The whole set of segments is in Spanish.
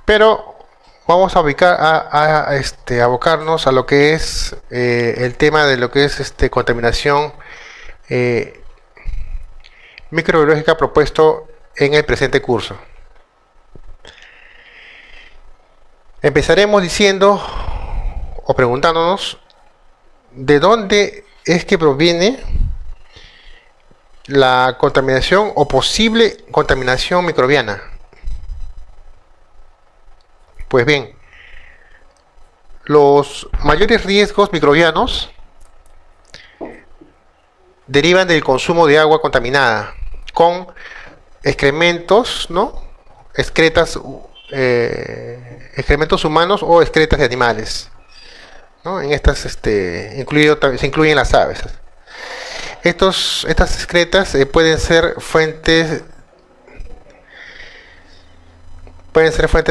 Pero vamos a ubicar abocarnos a lo que es el tema de lo que es contaminación eh, microbiológica propuesto en el presente curso. Empezaremos diciendo o preguntándonos de dónde es que proviene la contaminación o posible contaminación microbiana. Pues bien, los mayores riesgos microbianos derivan del consumo de agua contaminada con excrementos, ¿no? Excrementos humanos o excretas de animales, ¿no? En estas, se incluyen las aves. Estas excretas pueden ser fuentes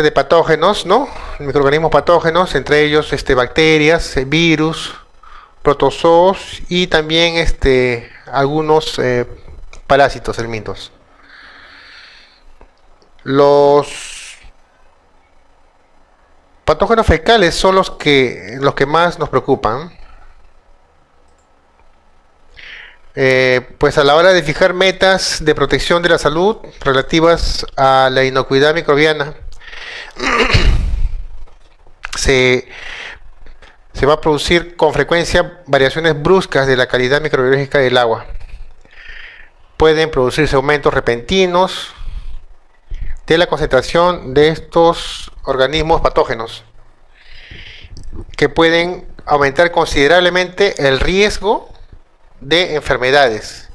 de patógenos, ¿no? Microorganismos patógenos, entre ellos bacterias, virus, protozoos y también algunos parásitos helmintos. Los patógenos fecales son los que más nos preocupan. Pues a la hora de fijar metas de protección de la salud relativas a la inocuidad microbiana, se va a producir con frecuencia variaciones bruscas de la calidad microbiológica del agua. Pueden producirse aumentos repentinos de la concentración de estos organismos patógenos, que pueden aumentar considerablemente el riesgo de enfermedades,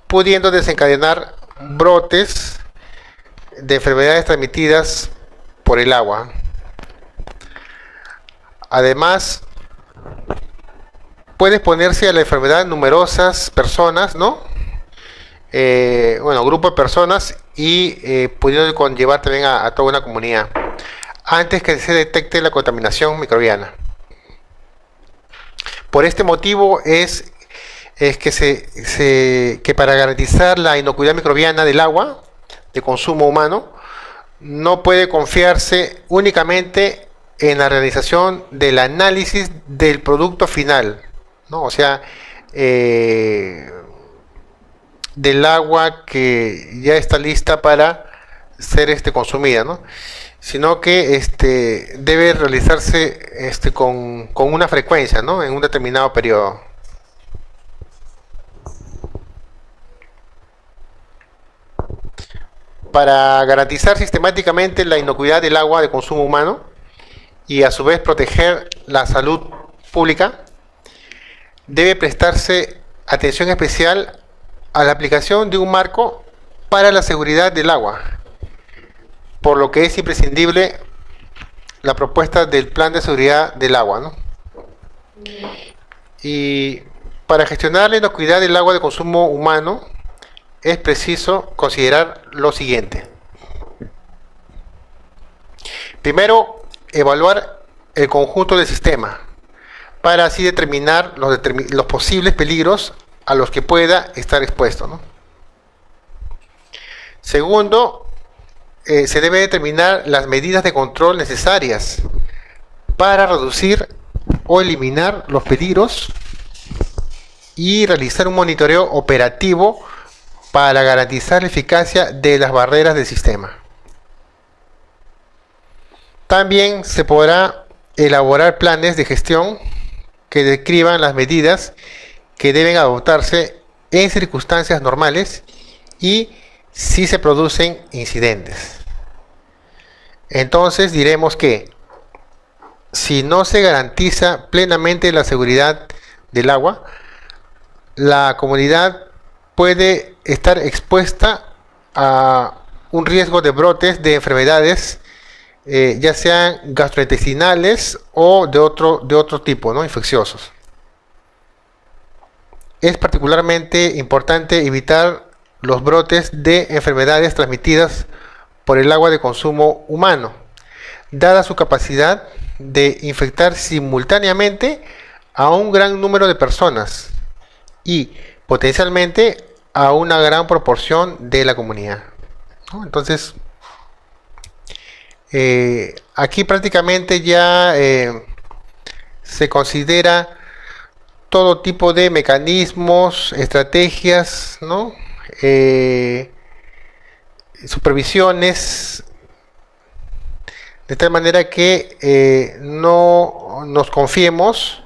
pudiendo desencadenar brotes de enfermedades transmitidas por el agua. Además, puede exponerse a la enfermedad numerosas personas, ¿no? Grupo de personas y pudiendo conllevar también a toda una comunidad antes que se detecte la contaminación microbiana. Por este motivo es que para garantizar la inocuidad microbiana del agua de consumo humano, no puede confiarse únicamente en la realización del análisis del producto final, ¿no? O sea, del agua que ya está lista para ser consumida, ¿no? Sino que debe realizarse con una frecuencia, ¿no? En un determinado periodo. Para garantizar sistemáticamente la inocuidad del agua de consumo humano y a su vez proteger la salud pública, debe prestarse atención especial a la aplicación de un marco para la seguridad del agua, por lo que es imprescindible la propuesta del Plan de Seguridad del Agua, ¿no? Y para gestionar la inocuidad del agua de consumo humano, es preciso considerar lo siguiente. Primero, evaluar el conjunto del sistema para así determinar los posibles peligros a los que pueda estar expuesto, ¿no? Segundo, se debe determinar las medidas de control necesarias para reducir o eliminar los peligros y realizar un monitoreo operativo para garantizar la eficacia de las barreras del sistema. También se podrá elaborar planes de gestión que describan las medidas que deben adoptarse en circunstancias normales y si se producen incidentes. Entonces diremos que si no se garantiza plenamente la seguridad del agua, la comunidad puede estar expuesta a un riesgo de brotes de enfermedades, ya sean gastrointestinales o de otro tipo, ¿no? Infecciosos. Es particularmente importante evitar los brotes de enfermedades transmitidas por el agua de consumo humano, dada su capacidad de infectar simultáneamente a un gran número de personas y potencialmente a una gran proporción de la comunidad, ¿no? Entonces, Aquí prácticamente ya se considera todo tipo de mecanismos, estrategias, ¿no? Supervisiones, de tal manera que no nos confiemos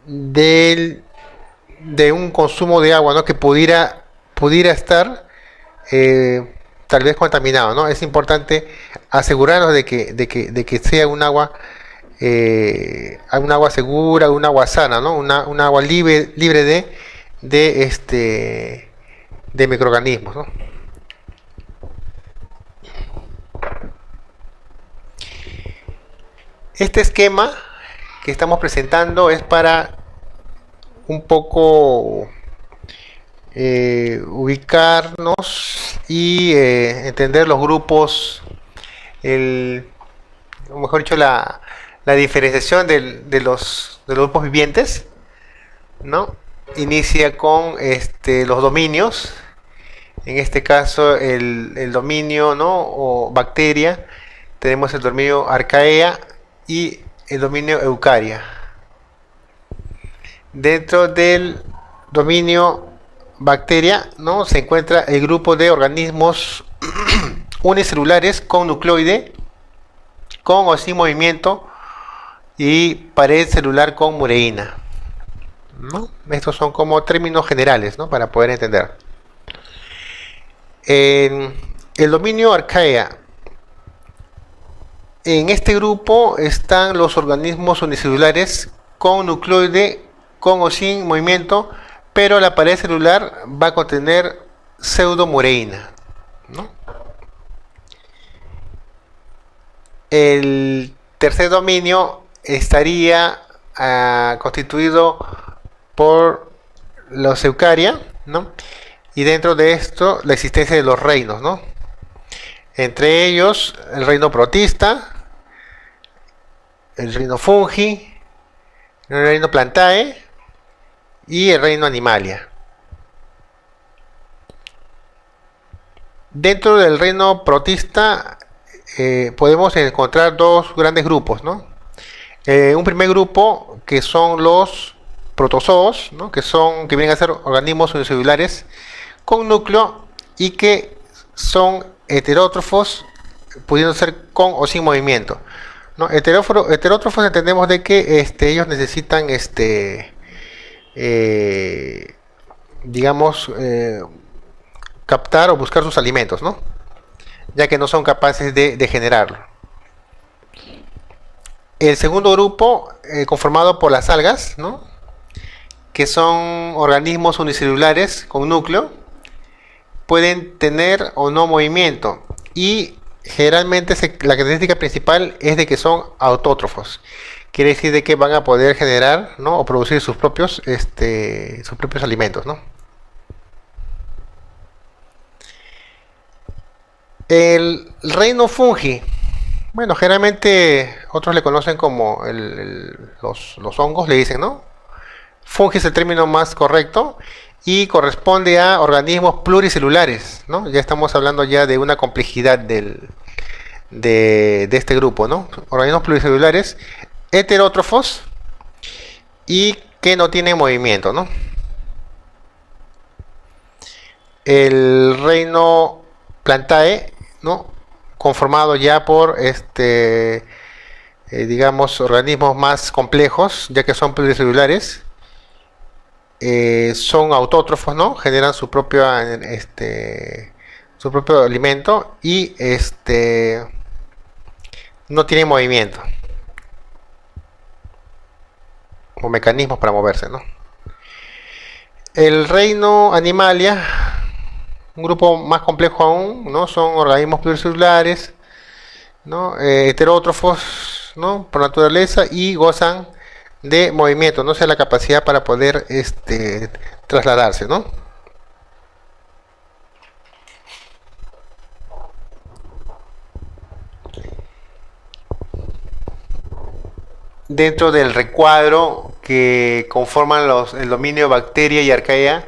de un consumo de agua, ¿no? Que pudiera estar tal vez contaminado, ¿no? Es importante asegurarnos de que sea un agua segura, un agua sana, ¿no? Un agua libre de microorganismos, ¿no? Este esquema que estamos presentando es para un poco ubicarnos y entender los grupos, o mejor dicho, la diferenciación de los grupos vivientes, ¿no? Inicia con los dominios, en este caso el dominio, ¿no? O bacteria, tenemos el dominio arcaea y el dominio eucaria. Dentro del dominio bacteria, ¿no? Se encuentra el grupo de organismos unicelulares con nucleoide, con o sin movimiento y pared celular con mureína, ¿no? Estos son como términos generales, ¿no? Para poder entender. En el dominio arcaea, en este grupo están los organismos unicelulares con nucleoide, con o sin movimiento, pero la pared celular va a contener pseudomureína, ¿no? El tercer dominio estaría constituido por los eucaria, ¿no? Y dentro de esto la existencia de los reinos, ¿no? Entre ellos el reino protista, el reino fungi, el reino plantae y el reino animalia. Dentro del reino protista podemos encontrar dos grandes grupos, ¿no? Un primer grupo que son los protozoos, ¿no? que vienen a ser organismos unicelulares con núcleo y que son heterótrofos, pudiendo ser con o sin movimiento, ¿no? Heterótrofos entendemos de que ellos necesitan digamos captar o buscar sus alimentos, ¿no? Ya que no son capaces de generarlo. El segundo grupo, conformado por las algas, ¿no? Que son organismos unicelulares con núcleo, pueden tener o no movimiento y generalmente la característica principal es de que son autótrofos. Quiere decir de que van a poder generar, ¿no? O producir sus propios alimentos, ¿no? El reino fungi, bueno, generalmente otros le conocen como los hongos, le dicen, ¿no? Fungi es el término más correcto y corresponde a organismos pluricelulares, ¿no? Ya estamos hablando ya de una complejidad de este grupo, ¿no? Organismos pluricelulares, heterótrofos y que no tienen movimiento, ¿no? El reino plantae, ¿no? Conformado ya por digamos organismos más complejos, ya que son pluricelulares, son autótrofos, ¿no? Generan su propio alimento y no tienen movimiento o mecanismos para moverse, ¿no? El reino animalia, un grupo más complejo aún, ¿no? Son organismos pluricelulares, ¿no? Heterótrofos, ¿no? Por naturaleza y gozan de movimiento, no sea la capacidad para poder trasladarse, ¿no? Dentro del recuadro que conforman el dominio bacteria y arcaea,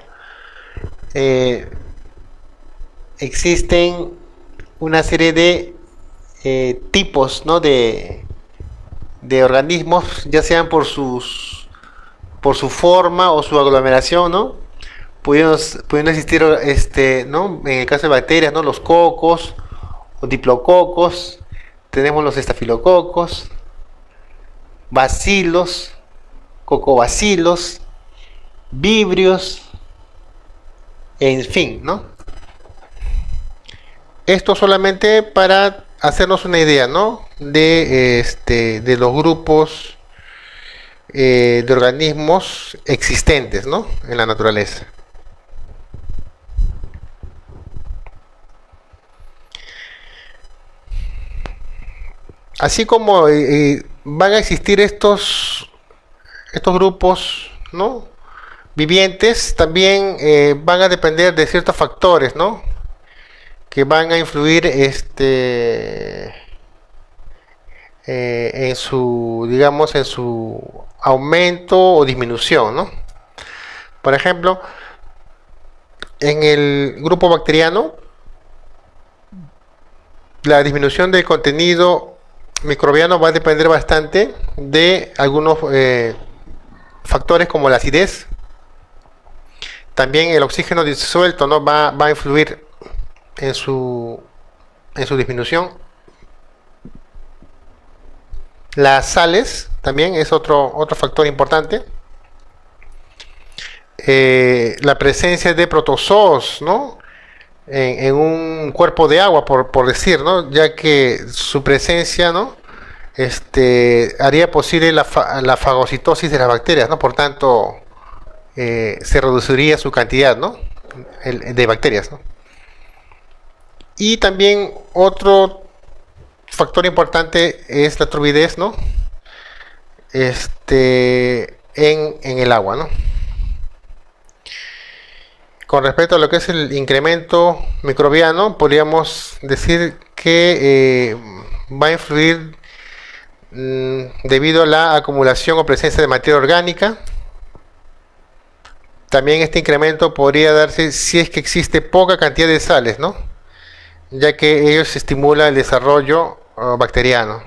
existen una serie de tipos, ¿no? de organismos, ya sean por su forma o su aglomeración, ¿no? Pudiendo existir, ¿no? En el caso de bacterias, ¿no? Los cocos o diplococos, tenemos los estafilococos, bacilos, cocobacilos, vibrios, en fin, ¿no? Esto solamente para hacernos una idea, ¿no? De los grupos de organismos existentes, ¿no? En la naturaleza. Así como van a existir estos grupos, ¿no? Vivientes, también van a depender de ciertos factores, ¿no? Que van a influir en su, digamos, en su aumento o disminución, ¿no? Por ejemplo, en el grupo bacteriano, la disminución del contenido microbiano va a depender bastante de algunos factores como la acidez. También el oxígeno disuelto, ¿no? va a influir en su disminución. Las sales también es otro factor importante. La presencia de protozoos, ¿no? En un cuerpo de agua, por decir, ¿no? Ya que su presencia, ¿no? Haría posible la fagocitosis de las bacterias, ¿no? Por tanto, se reduciría su cantidad, ¿no? De bacterias, ¿no? Y también otro factor importante es la turbidez, ¿no? En el agua, ¿no? Con respecto a lo que es el incremento microbiano, podríamos decir que va a influir debido a la acumulación o presencia de materia orgánica. También este incremento podría darse si es que existe poca cantidad de sales, ¿no? Ya que ellos estimulan el desarrollo bacteriano.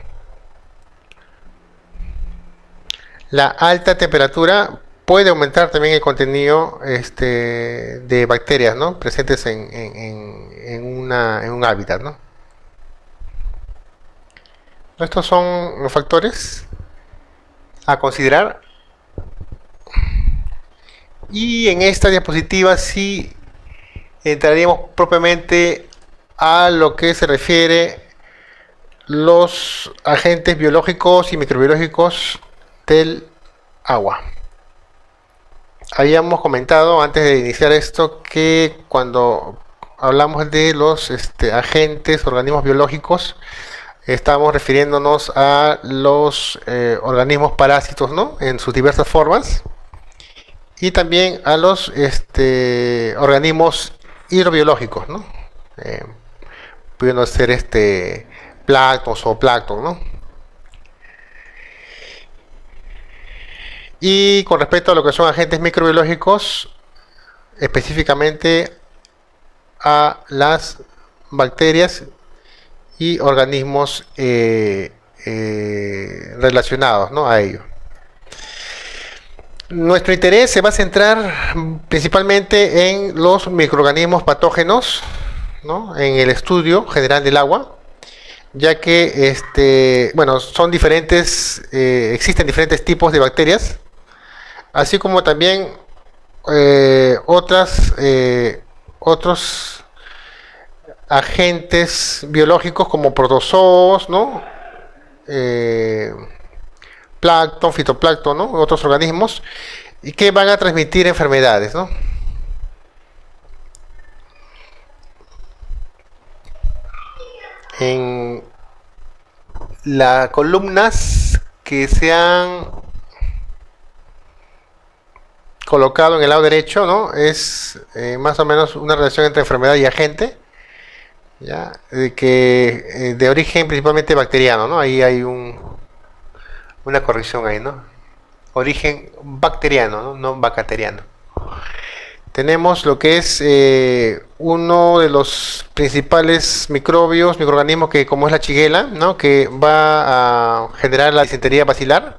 La alta temperatura puede aumentar también el contenido de bacterias, ¿no? Presentes en un hábitat, ¿no? Estos son los factores a considerar. Y en esta diapositiva sí entraríamos propiamente a lo que se refiere los agentes biológicos y microbiológicos del agua. Habíamos comentado antes de iniciar esto que cuando hablamos de los agentes, organismos biológicos, estamos refiriéndonos a los organismos parásitos, ¿no? En sus diversas formas, y también a los organismos hidrobiológicos, ¿no? Pudiendo ser plancton o plancton, ¿no? Y con respecto a lo que son agentes microbiológicos, específicamente a las bacterias y organismos relacionados, ¿no? A ello. Nuestro interés se va a centrar principalmente en los microorganismos patógenos, ¿no? En el estudio general del agua, ya que bueno, son diferentes, existen diferentes tipos de bacterias, así como también otros agentes biológicos como protozoos, ¿no? Plancton, fitoplancton, ¿no? Otros organismos, y que van a transmitir enfermedades, ¿no? En las columnas que se han colocado en el lado derecho, ¿no? Es más o menos una relación entre enfermedad y agente, ¿ya? De origen principalmente bacteriano, ¿no? Ahí hay una corrección ahí, ¿no? Origen bacteriano, ¿no? No bacteriano. Tenemos lo que es uno de los principales microorganismos que como es la Shigella, ¿no? Que va a generar la disentería basilar.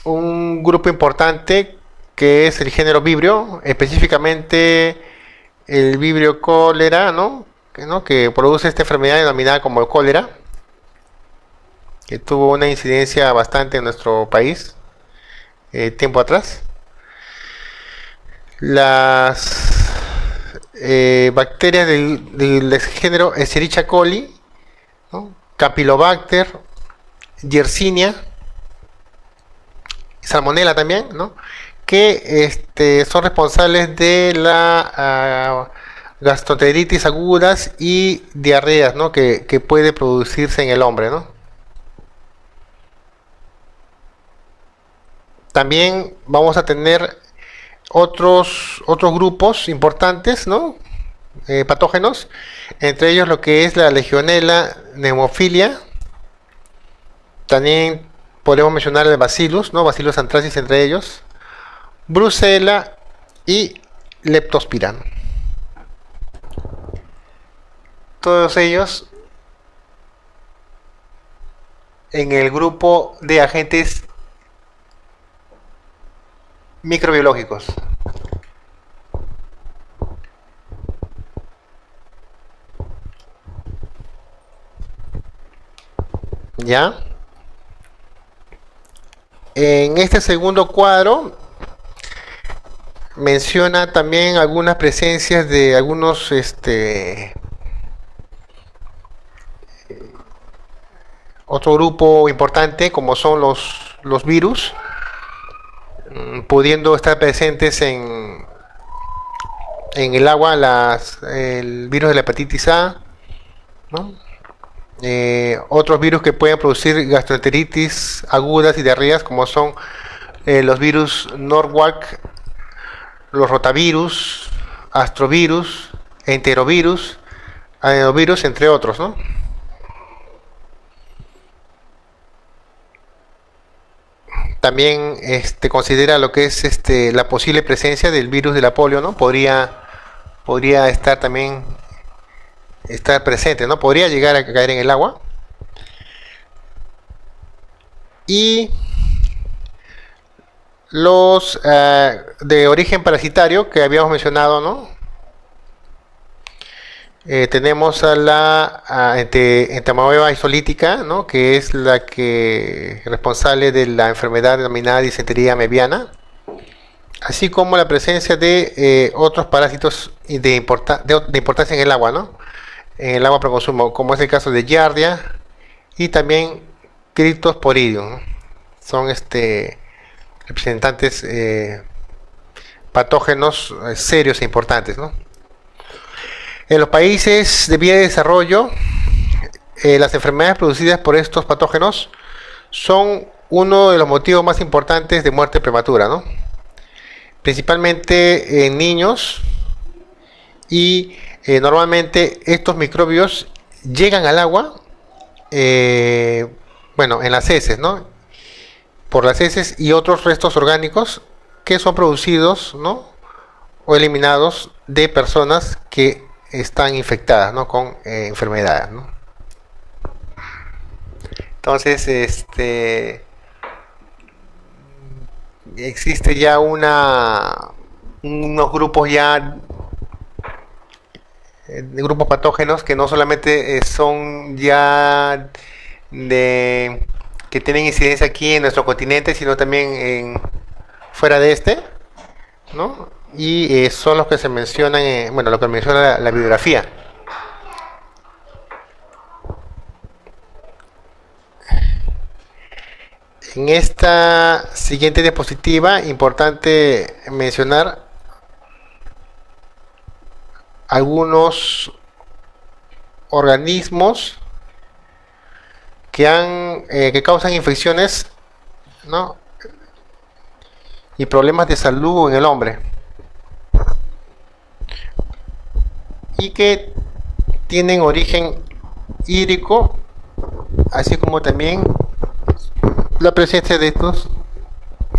Un grupo importante que es el género Vibrio, específicamente el Vibrio cólera, ¿no? Que produce esta enfermedad denominada como el cólera, que tuvo una incidencia bastante en nuestro país tiempo atrás. Las bacterias del género Escherichia coli, ¿no? Campylobacter, Yersinia, Salmonella también, ¿no? Que son responsables de la gastroenteritis agudas y diarreas, ¿no? que puede producirse en el hombre, ¿no? También vamos a tener otros grupos importantes, ¿no? Patógenos, entre ellos lo que es la Legionella pneumophila. También podemos mencionar el Bacillus, ¿no? Bacillus anthracis entre ellos, Brucella y Leptospira. Todos ellos en el grupo de agentes microbiológicos. ¿Ya? En este segundo cuadro menciona también algunas presencias de algunos otro grupo importante como son los virus, pudiendo estar presentes en el agua, el virus de la hepatitis A, ¿no? Otros virus que pueden producir gastroenteritis agudas y diarreas como son los virus Norwalk, los rotavirus, astrovirus, enterovirus, adenovirus, entre otros, ¿no? También considera lo que es la posible presencia del virus de la polio, ¿no? Podría estar también presente, ¿no? Podría llegar a caer en el agua. Y los de origen parasitario que habíamos mencionado, ¿no? Tenemos a la entamoeba isolítica, ¿no? Que es la que responsable de la enfermedad denominada disentería mebiana, así como la presencia de otros parásitos de importancia en el agua, ¿no? En el agua para consumo, como es el caso de Giardia y también Cryptosporidium, ¿no? Son representantes patógenos serios e importantes, ¿no? En los países de vía de desarrollo, las enfermedades producidas por estos patógenos son uno de los motivos más importantes de muerte prematura, ¿no? Principalmente en niños, y normalmente estos microbios llegan al agua, bueno, en las heces, ¿no? Por las heces y otros restos orgánicos que son producidos, ¿no? O eliminados de personas que están infectadas, ¿no? Con enfermedades, ¿no? Entonces, existe ya unos grupos ya de grupos patógenos que no solamente son ya que tienen incidencia aquí en nuestro continente, sino también fuera de ¿no? Y son los que se mencionan, bueno, lo que menciona la bibliografía. En esta siguiente diapositiva, importante mencionar algunos organismos que causan infecciones, ¿no? Y problemas de salud en el hombre, y que tienen origen hídrico, así como también la presencia de estos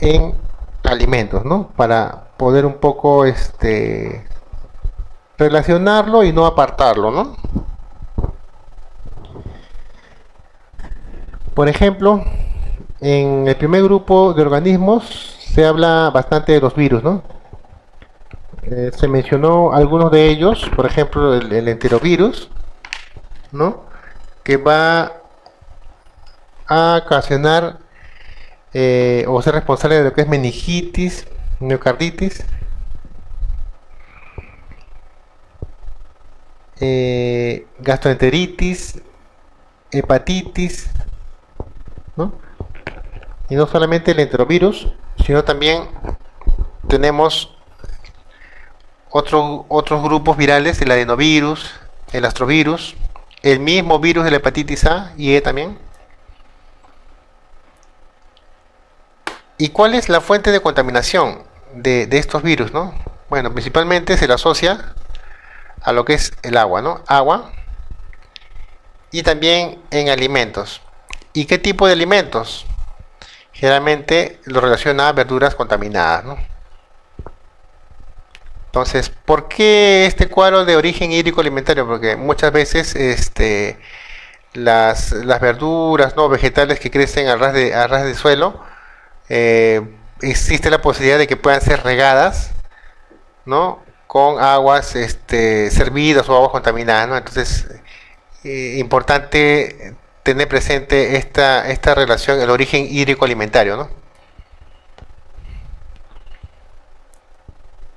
en alimentos, ¿no? Para poder un poco relacionarlo y no apartarlo, ¿no? Por ejemplo, en el primer grupo de organismos se habla bastante de los virus, ¿no? Se mencionó algunos de ellos, por ejemplo, el enterovirus, ¿no? Que va a ocasionar o ser responsable de lo que es meningitis, miocarditis, gastroenteritis, hepatitis, ¿no? Y no solamente el enterovirus, sino también tenemos otros grupos virales, el adenovirus, el astrovirus, el mismo virus de la hepatitis A y E también. ¿Y cuál es la fuente de contaminación de estos virus, no? Bueno, principalmente se le asocia a lo que es el agua, ¿no? Agua y también en alimentos. ¿Y qué tipo de alimentos? Generalmente lo relaciona a verduras contaminadas, ¿no? Entonces, ¿por qué este cuadro de origen hídrico alimentario? Porque muchas veces las verduras, ¿no? Vegetales que crecen a ras de suelo, existe la posibilidad de que puedan ser regadas, ¿no? Con aguas servidas o aguas contaminadas, ¿no? Entonces, importante tener presente esta relación, el origen hídrico alimentario, ¿no?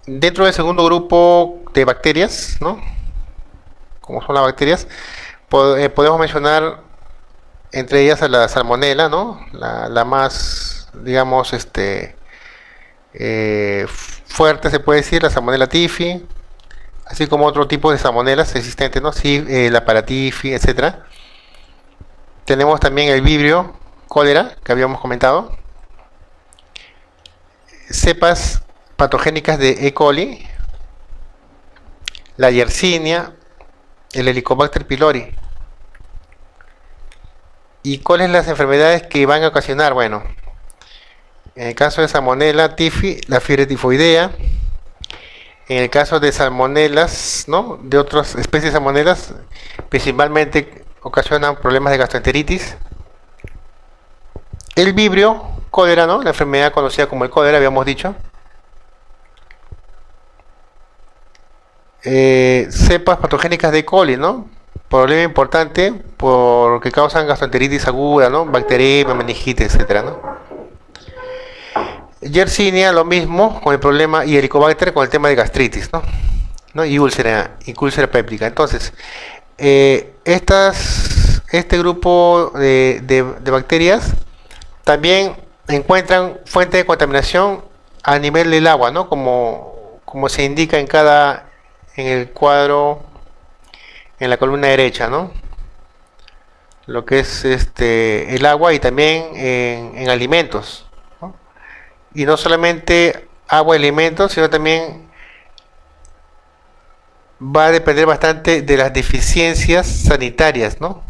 Dentro del segundo grupo de bacterias, ¿no? Como son las bacterias, podemos mencionar entre ellas a la salmonela, ¿no? La más, digamos, fuerte se puede decir, la salmonela typhi, así como otro tipo de salmonelas existentes, ¿no? Sí, la paratifi, etcétera. Tenemos también el vibrio, cólera, que habíamos comentado, cepas patogénicas de E. coli, la yersinia, el Helicobacter pylori. ¿Y cuáles las enfermedades que van a ocasionar? Bueno, en el caso de Salmonella typhi, la fiebre tifoidea. En el caso de salmonelas, ¿no? De otras especies de salmonelas, principalmente ocasionan problemas de gastroenteritis. El vibrio, cólera, ¿no? La enfermedad conocida como el cólera, habíamos dicho. Cepas patogénicas de E. coli, ¿no? Problema importante porque causan gastroenteritis aguda, ¿no? Bacteriemia, meningitis, etcétera, ¿no? Yersinia, lo mismo con el problema, y Helicobacter con el tema de gastritis, ¿no? ¿No? Y úlcera péptica. Entonces, este grupo de bacterias también encuentran fuente de contaminación a nivel del agua, ¿no? Como se indica en el cuadro, en la columna derecha, ¿no? Lo que es el agua y también en alimentos, ¿no? Y no solamente agua y alimentos, sino también va a depender bastante de las deficiencias sanitarias, ¿no?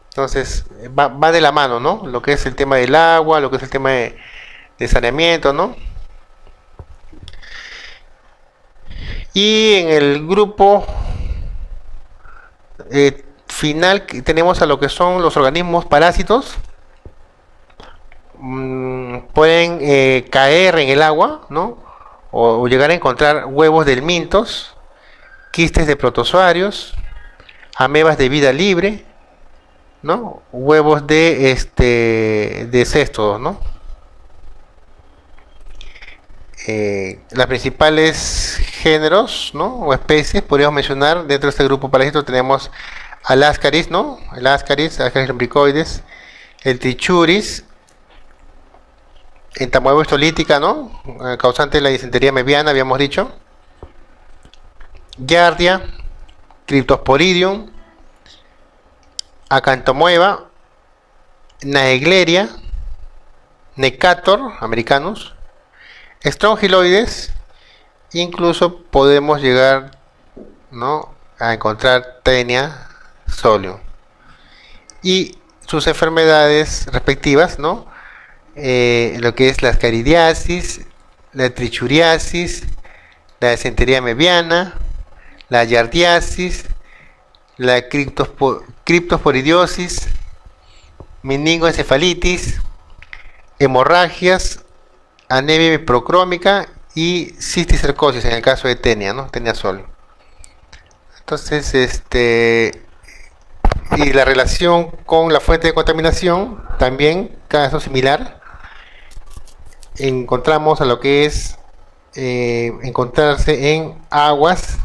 Entonces, va de la mano, ¿no? Lo que es el tema del agua, lo que es el tema de saneamiento, ¿no? Y en el grupo final tenemos a lo que son los organismos parásitos. Pueden caer en el agua, ¿no? O llegar a encontrar huevos de helmintos, quistes de protozoarios, amebas de vida libre, ¿no? Huevos de cestos, ¿no? Las principales géneros, ¿no? O especies podríamos mencionar dentro de este grupo parásito. Tenemos al Ascaris, ¿no? El Ascaris lumbricoides, el Trichuris, entamoeba histolítica, ¿no? Causante de la disentería mebiana, habíamos dicho. Giardia, Cryptosporidium, Acantomoeba, Naegleria, Necator americanus, Strongyloides. Incluso podemos llegar, ¿no? A encontrar Taenia solium. Y sus enfermedades respectivas, ¿no? Lo que es la ascaridiasis, la trichuriasis, la disentería meviana, la yardiasis, la criptosporidiosis, meningoencefalitis, hemorragias, anemia hipercrómica y cisticercosis en el caso de tenia, ¿no? Tenia sol. Entonces, y la relación con la fuente de contaminación, también caso similar, encontramos a lo que es encontrarse en aguas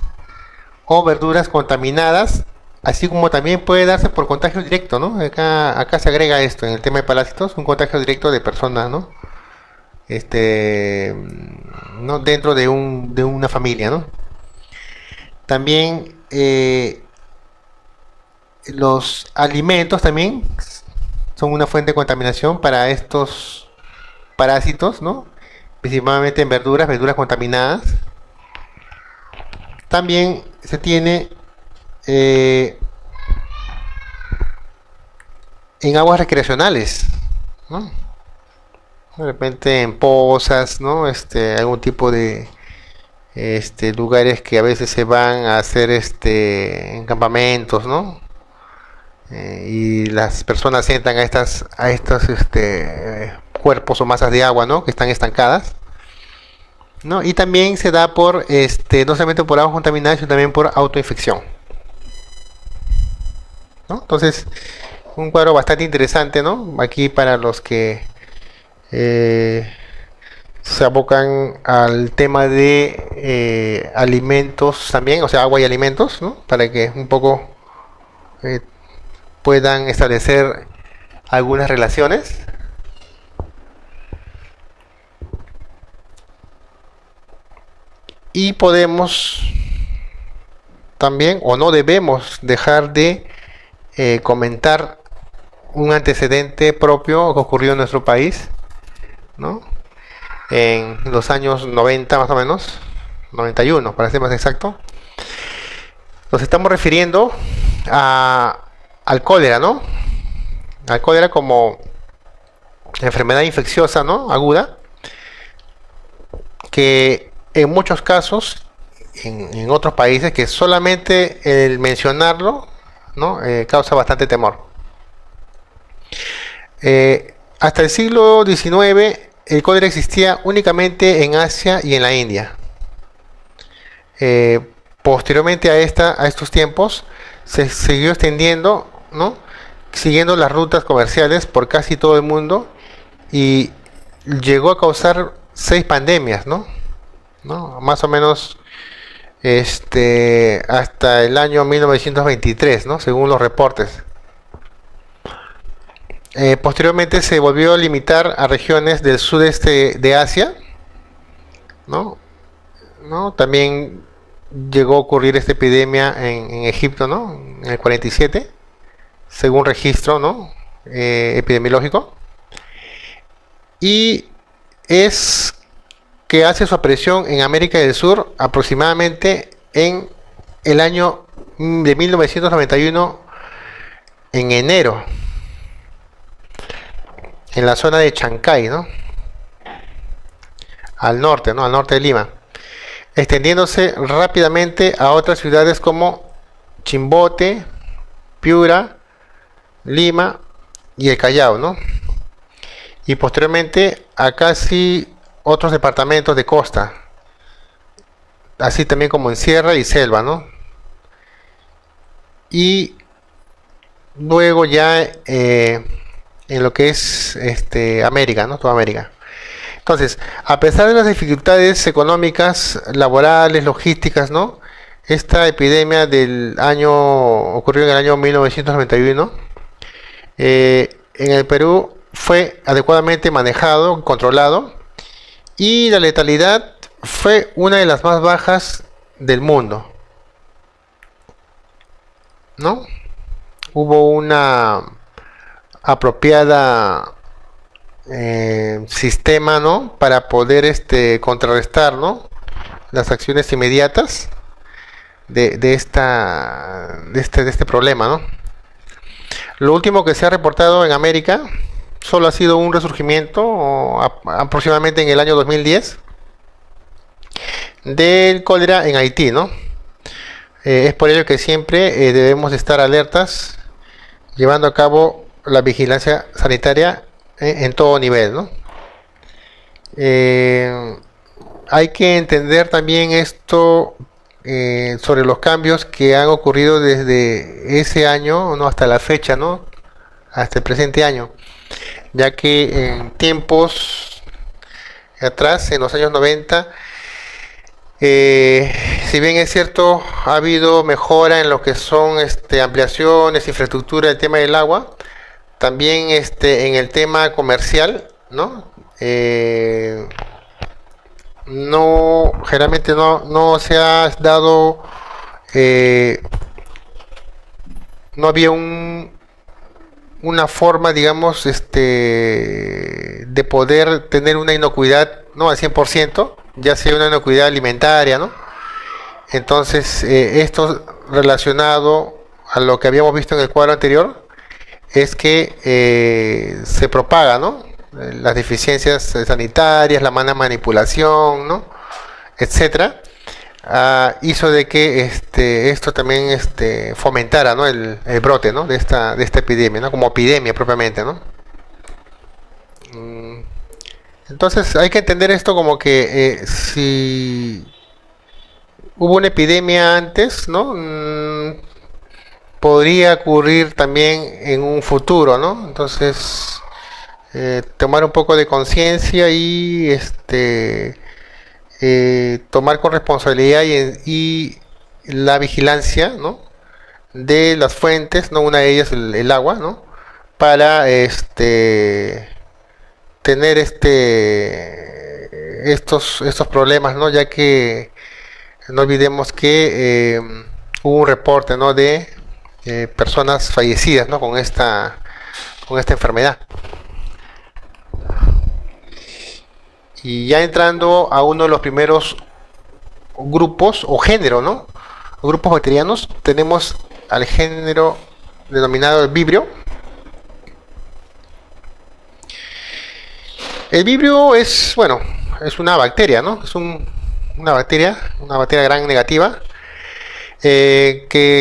o verduras contaminadas, así como también puede darse por contagio directo, ¿no? Acá se agrega esto en el tema de parásitos, un contagio directo de personas, ¿no? ¿No? Dentro de una familia, ¿no? También los alimentos también son una fuente de contaminación para estos parásitos, ¿no? Principalmente en verduras contaminadas. También se tiene en aguas recreacionales, ¿no? De repente en pozas, ¿no? Algún tipo de lugares que a veces se van a hacer en campamentos, ¿no? Y las personas entran a estos cuerpos o masas de agua, ¿no? Que están estancadas, ¿no? Y también se da por no solamente por aguas contaminadas, sino también por autoinfección, ¿no? Entonces, un cuadro bastante interesante, ¿no? Aquí para los que se abocan al tema de alimentos también, o sea, agua y alimentos, ¿no? Para que un poco puedan establecer algunas relaciones. Y podemos también, o no debemos dejar de comentar un antecedente propio que ocurrió en nuestro país, ¿no? En los años 90 más o menos, 91 para ser más exacto. Nos estamos refiriendo al cólera, ¿no? Al cólera como enfermedad infecciosa, ¿no? Aguda, que en muchos casos, en otros países, que solamente el mencionarlo, ¿no? Causa bastante temor. Hasta el siglo XIX el cólera existía únicamente en Asia y en la India. Posteriormente a estos tiempos se siguió extendiendo, ¿no? Siguiendo las rutas comerciales por casi todo el mundo y llegó a causar 6 pandemias, ¿no? Más o menos hasta el año 1923, ¿no? Según los reportes. Posteriormente se volvió a limitar a regiones del sudeste de Asia, ¿no? También llegó a ocurrir esta epidemia en Egipto, ¿no? En el 47, según registro, ¿no? Epidemiológico. Y es que hace su aparición en América del Sur aproximadamente en el año de 1991, en enero, en la zona de Chancay, ¿no? Al norte, ¿no? Al norte de Lima, extendiéndose rápidamente a otras ciudades como Chimbote, Piura, Lima y el Callao, ¿no? Y posteriormente a casi otros departamentos de costa, así también como en sierra y selva, ¿no? Y luego ya en lo que es América, ¿no? Toda América. Entonces, a pesar de las dificultades económicas, laborales, logísticas, ¿no? Esta epidemia ocurrió en el año 1991. En el Perú fue adecuadamente manejado, controlado, y la letalidad fue una de las más bajas del mundo, ¿no? Hubo una apropiada sistema, ¿no? Para poder contrarrestar, ¿no? Las acciones inmediatas de este problema, ¿no? Lo último que se ha reportado en América solo ha sido un resurgimiento aproximadamente en el año 2010 del cólera en Haití, ¿no? Es por ello que siempre debemos estar alertas, llevando a cabo la vigilancia sanitaria en todo nivel, ¿no? Hay que entender también esto sobre los cambios que han ocurrido desde ese año, ¿no?, hasta la fecha, ¿no?, hasta el presente año, ya que en tiempos atrás, en los años 90, si bien es cierto, ha habido mejora en lo que son ampliaciones, infraestructura, el tema del agua, también en el tema comercial, ¿no? No, generalmente no se ha dado, no había una forma, digamos, de poder tener una inocuidad, no al 100%, ya sea una inocuidad alimentaria, ¿no? Entonces, esto relacionado a lo que habíamos visto en el cuadro anterior, es que se propaga, ¿no?, las deficiencias sanitarias, la mala manipulación, ¿no?, etcétera, hizo de que esto también fomentara, ¿no?, el brote, ¿no?, de esta epidemia, ¿no?, como epidemia propiamente, ¿no? Entonces hay que entender esto como que si hubo una epidemia antes, ¿no?, podría ocurrir también en un futuro, ¿no? Entonces tomar un poco de conciencia y tomar con responsabilidad y la vigilancia, ¿no?, de las fuentes, ¿no?, una de ellas el agua, ¿no?, para tener estos problemas, ¿no?, ya que no olvidemos que hubo un reporte, ¿no?, de personas fallecidas, ¿no?, con esta enfermedad. Y ya entrando a uno de los primeros grupos o género, ¿no?, grupos bacterianos, tenemos al género denominado el vibrio. El vibrio es, bueno, es una bacteria, ¿no? Es una bacteria gran negativa,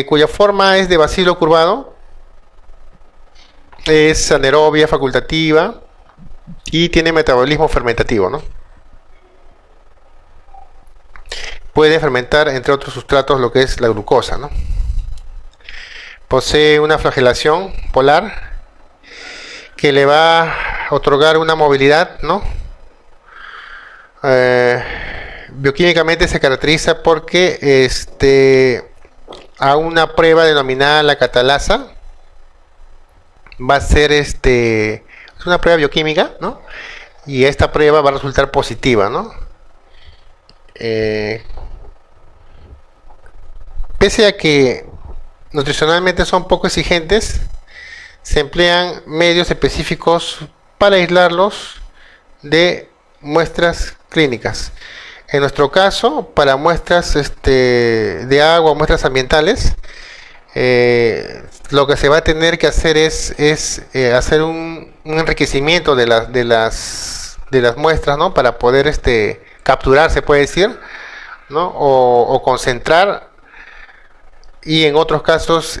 cuya forma es de bacilo curvado, es anaerobia facultativa y tiene metabolismo fermentativo, ¿no? Puede fermentar, entre otros sustratos, lo que es la glucosa, ¿no? Posee una flagelación polar que le va a otorgar una movilidad, ¿no? Bioquímicamente se caracteriza porque a una prueba denominada la catalasa va a ser es una prueba bioquímica, ¿no?, y esta prueba va a resultar positiva, ¿no? Pese a que nutricionalmente son poco exigentes, se emplean medios específicos para aislarlos de muestras clínicas. En nuestro caso, para muestras de agua, muestras ambientales, lo que se va a tener que hacer es hacer un enriquecimiento de las muestras, ¿no?, para poder capturar, se puede decir, ¿no?, o concentrar, y en otros casos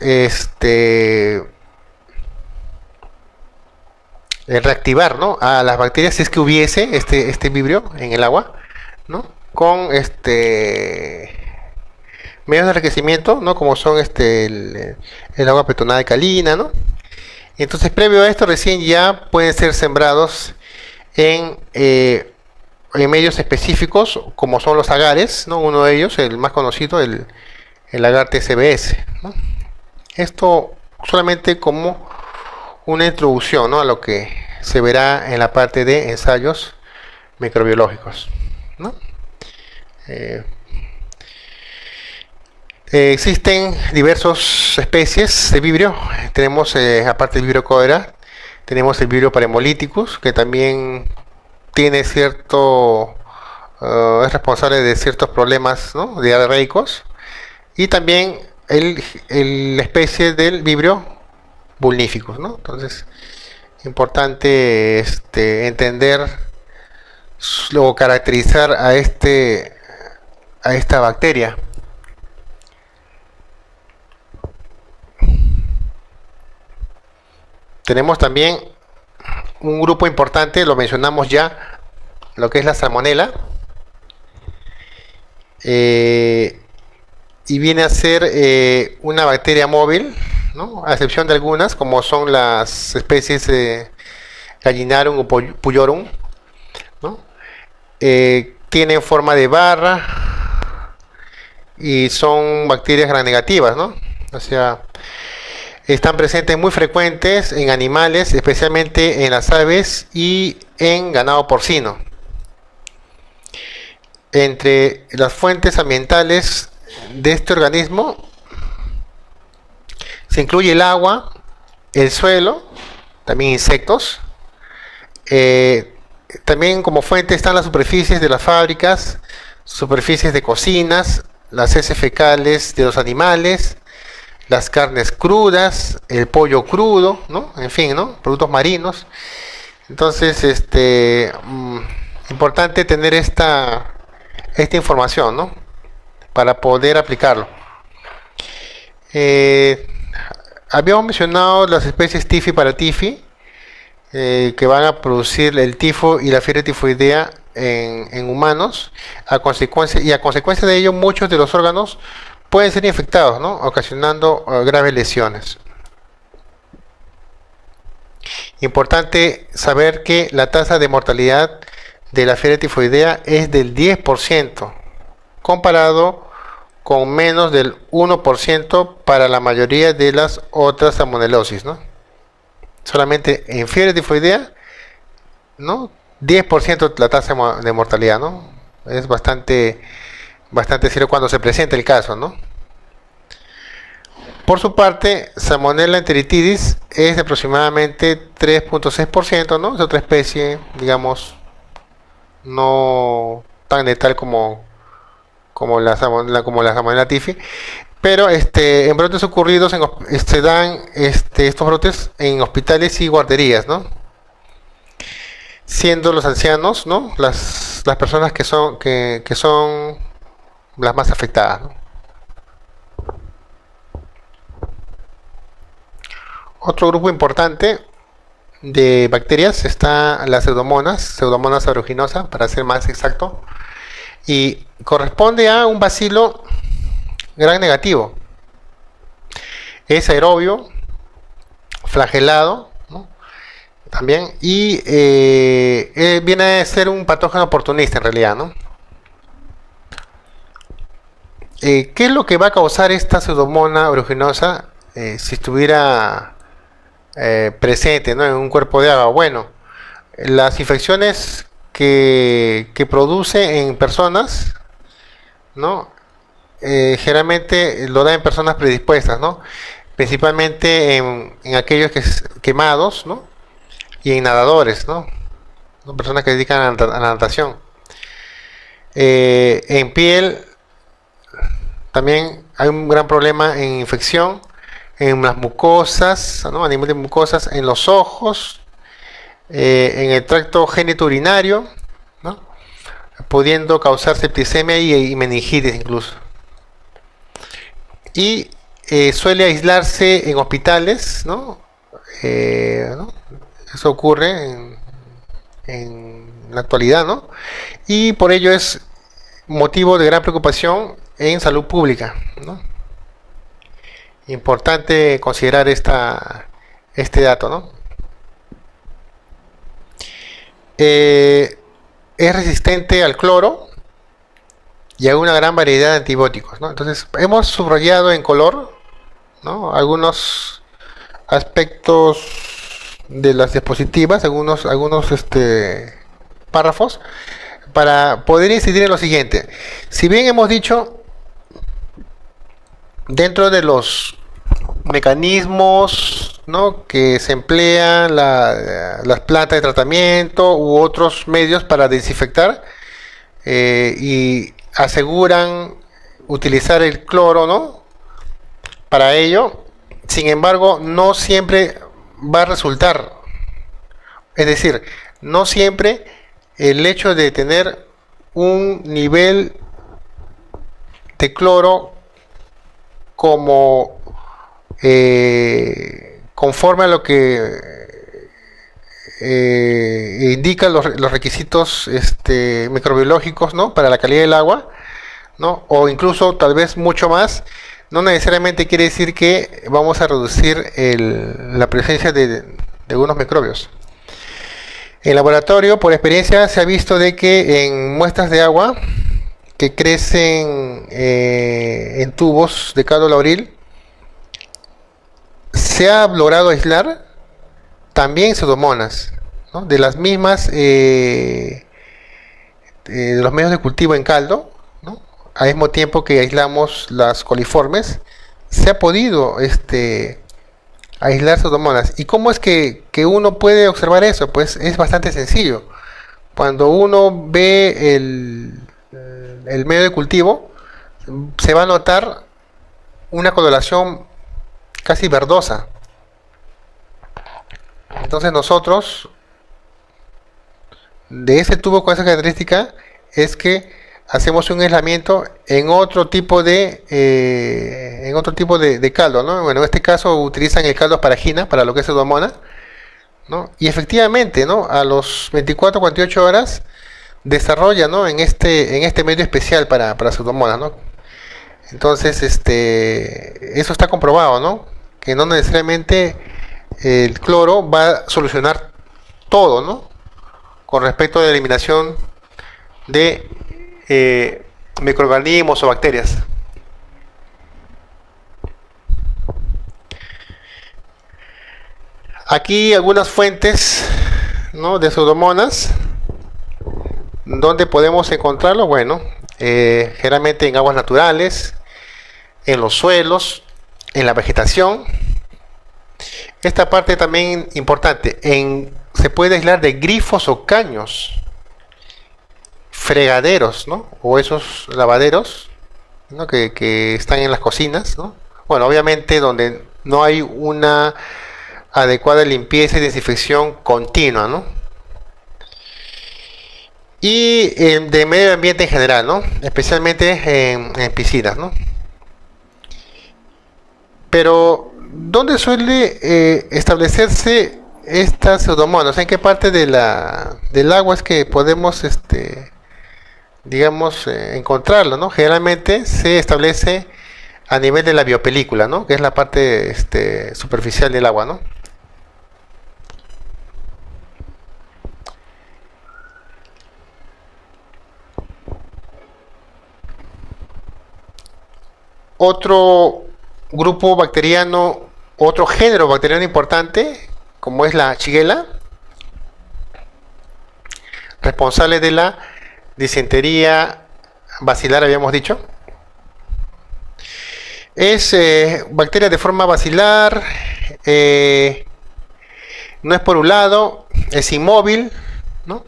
reactivar, ¿no?, a las bacterias si es que hubiese este vibrio en el agua, ¿no?, con medios de enriquecimiento, ¿no?, como son el agua petonada alcalina, ¿no? Entonces, previo a esto, recién ya pueden ser sembrados en medios específicos, como son los agares, ¿no? Uno de ellos, el más conocido, el agar TCBS, ¿no? Esto solamente como una introducción, ¿no?, a lo que se verá en la parte de ensayos microbiológicos, ¿no? Existen diversas especies de vibrio. Tenemos, aparte del vibrio cólera, tenemos el vibrio parhemolyticus, que también tiene cierto, es responsable de ciertos problemas, ¿no?, diarreicos, y también la especie del vibrio vulníficos, ¿no? Entonces, importante entender o caracterizar a esta bacteria. Tenemos también un grupo importante, lo mencionamos ya, lo que es la salmonela. Y viene a ser una bacteria móvil, ¿no? A excepción de algunas, como son las especies Gallinarum o Puyorum, ¿no? Tienen forma de barra y son bacterias gram negativas, ¿no? O sea, están presentes muy frecuentes en animales, especialmente en las aves y en ganado porcino. Entre las fuentes ambientales de este organismo se incluye el agua, el suelo, también insectos. También como fuente están las superficies de las fábricas, superficies de cocinas, las heces fecales de los animales, las carnes crudas, el pollo crudo, ¿no? En fin, ¿no? Productos marinos. Entonces, importante tener esta información, ¿no? Para poder aplicarlo. Habíamos mencionado las especies Tifi para Tifi, que van a producir el tifo y la fiebre tifoidea en humanos. A consecuencia de ello, muchos de los órganos pueden ser infectados, ¿no? Ocasionando graves lesiones. Importante saber que la tasa de mortalidad de la fiebre tifoidea es del 10%, comparado con menos del 1% para la mayoría de las otras salmonelosis, ¿no? Solamente en fiebre tifoidea, ¿no? 10% la tasa de mortalidad, ¿no? Es bastante serio cuando se presenta el caso, ¿no? Por su parte, Salmonella enteritidis es de aproximadamente 3.6%, ¿no? Es otra especie, digamos, no tan letal como la Salmonella Tifi, pero en brotes ocurridos se dan estos brotes en hospitales y guarderías, ¿no? Siendo los ancianos, ¿no? Las personas que son las más afectadas, ¿no? Otro grupo importante de bacterias está las Pseudomonas aeruginosa, para ser más exacto, y corresponde a un bacilo gram negativo. Es aerobio, flagelado, ¿no? También, y viene a ser un patógeno oportunista en realidad, ¿no? ¿Qué es lo que va a causar esta Pseudomonas aeruginosa si estuviera presente, ¿no? En un cuerpo de agua? Bueno, las infecciones que produce en personas, ¿no? Generalmente lo da en personas predispuestas, ¿no? Principalmente en aquellos quemados, ¿no? Y en nadadores, ¿no? Personas que se dedican a la natación. En piel también hay un gran problema en infección, en las mucosas, ¿no? A nivel de mucosas, en los ojos, en el tracto genitourinario, ¿no? Pudiendo causar septicemia y meningitis incluso. Y suele aislarse en hospitales, ¿no? ¿No? Eso ocurre en la actualidad, ¿no? Y por ello es motivo de gran preocupación en salud pública, ¿no? Importante considerar este dato, ¿no? Es resistente al cloro y a una gran variedad de antibióticos, ¿no? Entonces hemos subrayado en color, ¿no? Algunos aspectos de las diapositivas, algunos párrafos, para poder incidir en lo siguiente. Si bien hemos dicho, dentro de los mecanismos, ¿no? Que se emplean las plantas de tratamiento u otros medios para desinfectar, y aseguran utilizar el cloro, ¿no? Para ello Sin embargo, no siempre va a resultar. Es decir, no siempre el hecho de tener un nivel de cloro como conforme a lo que indican los requisitos microbiológicos, ¿no? Para la calidad del agua, ¿no? O incluso tal vez mucho más, no necesariamente quiere decir que vamos a reducir la presencia de algunos microbios. En laboratorio, por experiencia, se ha visto de que en muestras de agua que crecen en tubos de caldo lauril, se ha logrado aislar también pseudomonas, ¿no? De las mismas, de los medios de cultivo en caldo, ¿no? Al mismo tiempo que aislamos las coliformes, se ha podido aislar pseudomonas. ¿Y cómo es que uno puede observar eso? Pues es bastante sencillo. Cuando uno ve el medio de cultivo, se va a notar una coloración casi verdosa. Entonces nosotros, de ese tubo con esa característica, es que hacemos un aislamiento en otro tipo de caldo, ¿no? Bueno, en este caso utilizan el caldo asparagina para lo que es pseudomonas, ¿no? Y efectivamente, ¿no? A los 24 48 horas desarrolla, ¿no? en este medio especial para pseudomonas, ¿no? Entonces, eso está comprobado, ¿no? Que no necesariamente el cloro va a solucionar todo, ¿no? Con respecto a la eliminación de microorganismos o bacterias. Aquí algunas fuentes, ¿no? De pseudomonas. ¿Dónde podemos encontrarlo? Bueno, generalmente en aguas naturales, en los suelos, en la vegetación. Esta parte también importante, se puede aislar de grifos o caños, fregaderos, ¿no? O esos lavaderos, ¿no? que están en las cocinas, ¿no? Bueno, obviamente donde no hay una adecuada limpieza y desinfección continua, ¿no? Y de medio ambiente en general, ¿no? Especialmente en piscinas, ¿no? Pero ¿dónde suele establecerse estas pseudomonas? ¿En qué parte del agua es que podemos, digamos, encontrarlo, ¿no? Generalmente se establece a nivel de la biopelícula, ¿no? Que es la parte superficial del agua, ¿no? Otro grupo bacteriano, otro género bacteriano importante, como es la Shigella, responsable de la disentería bacilar, habíamos dicho. Es bacteria de forma bacilar, no es porulado, es inmóvil, ¿no?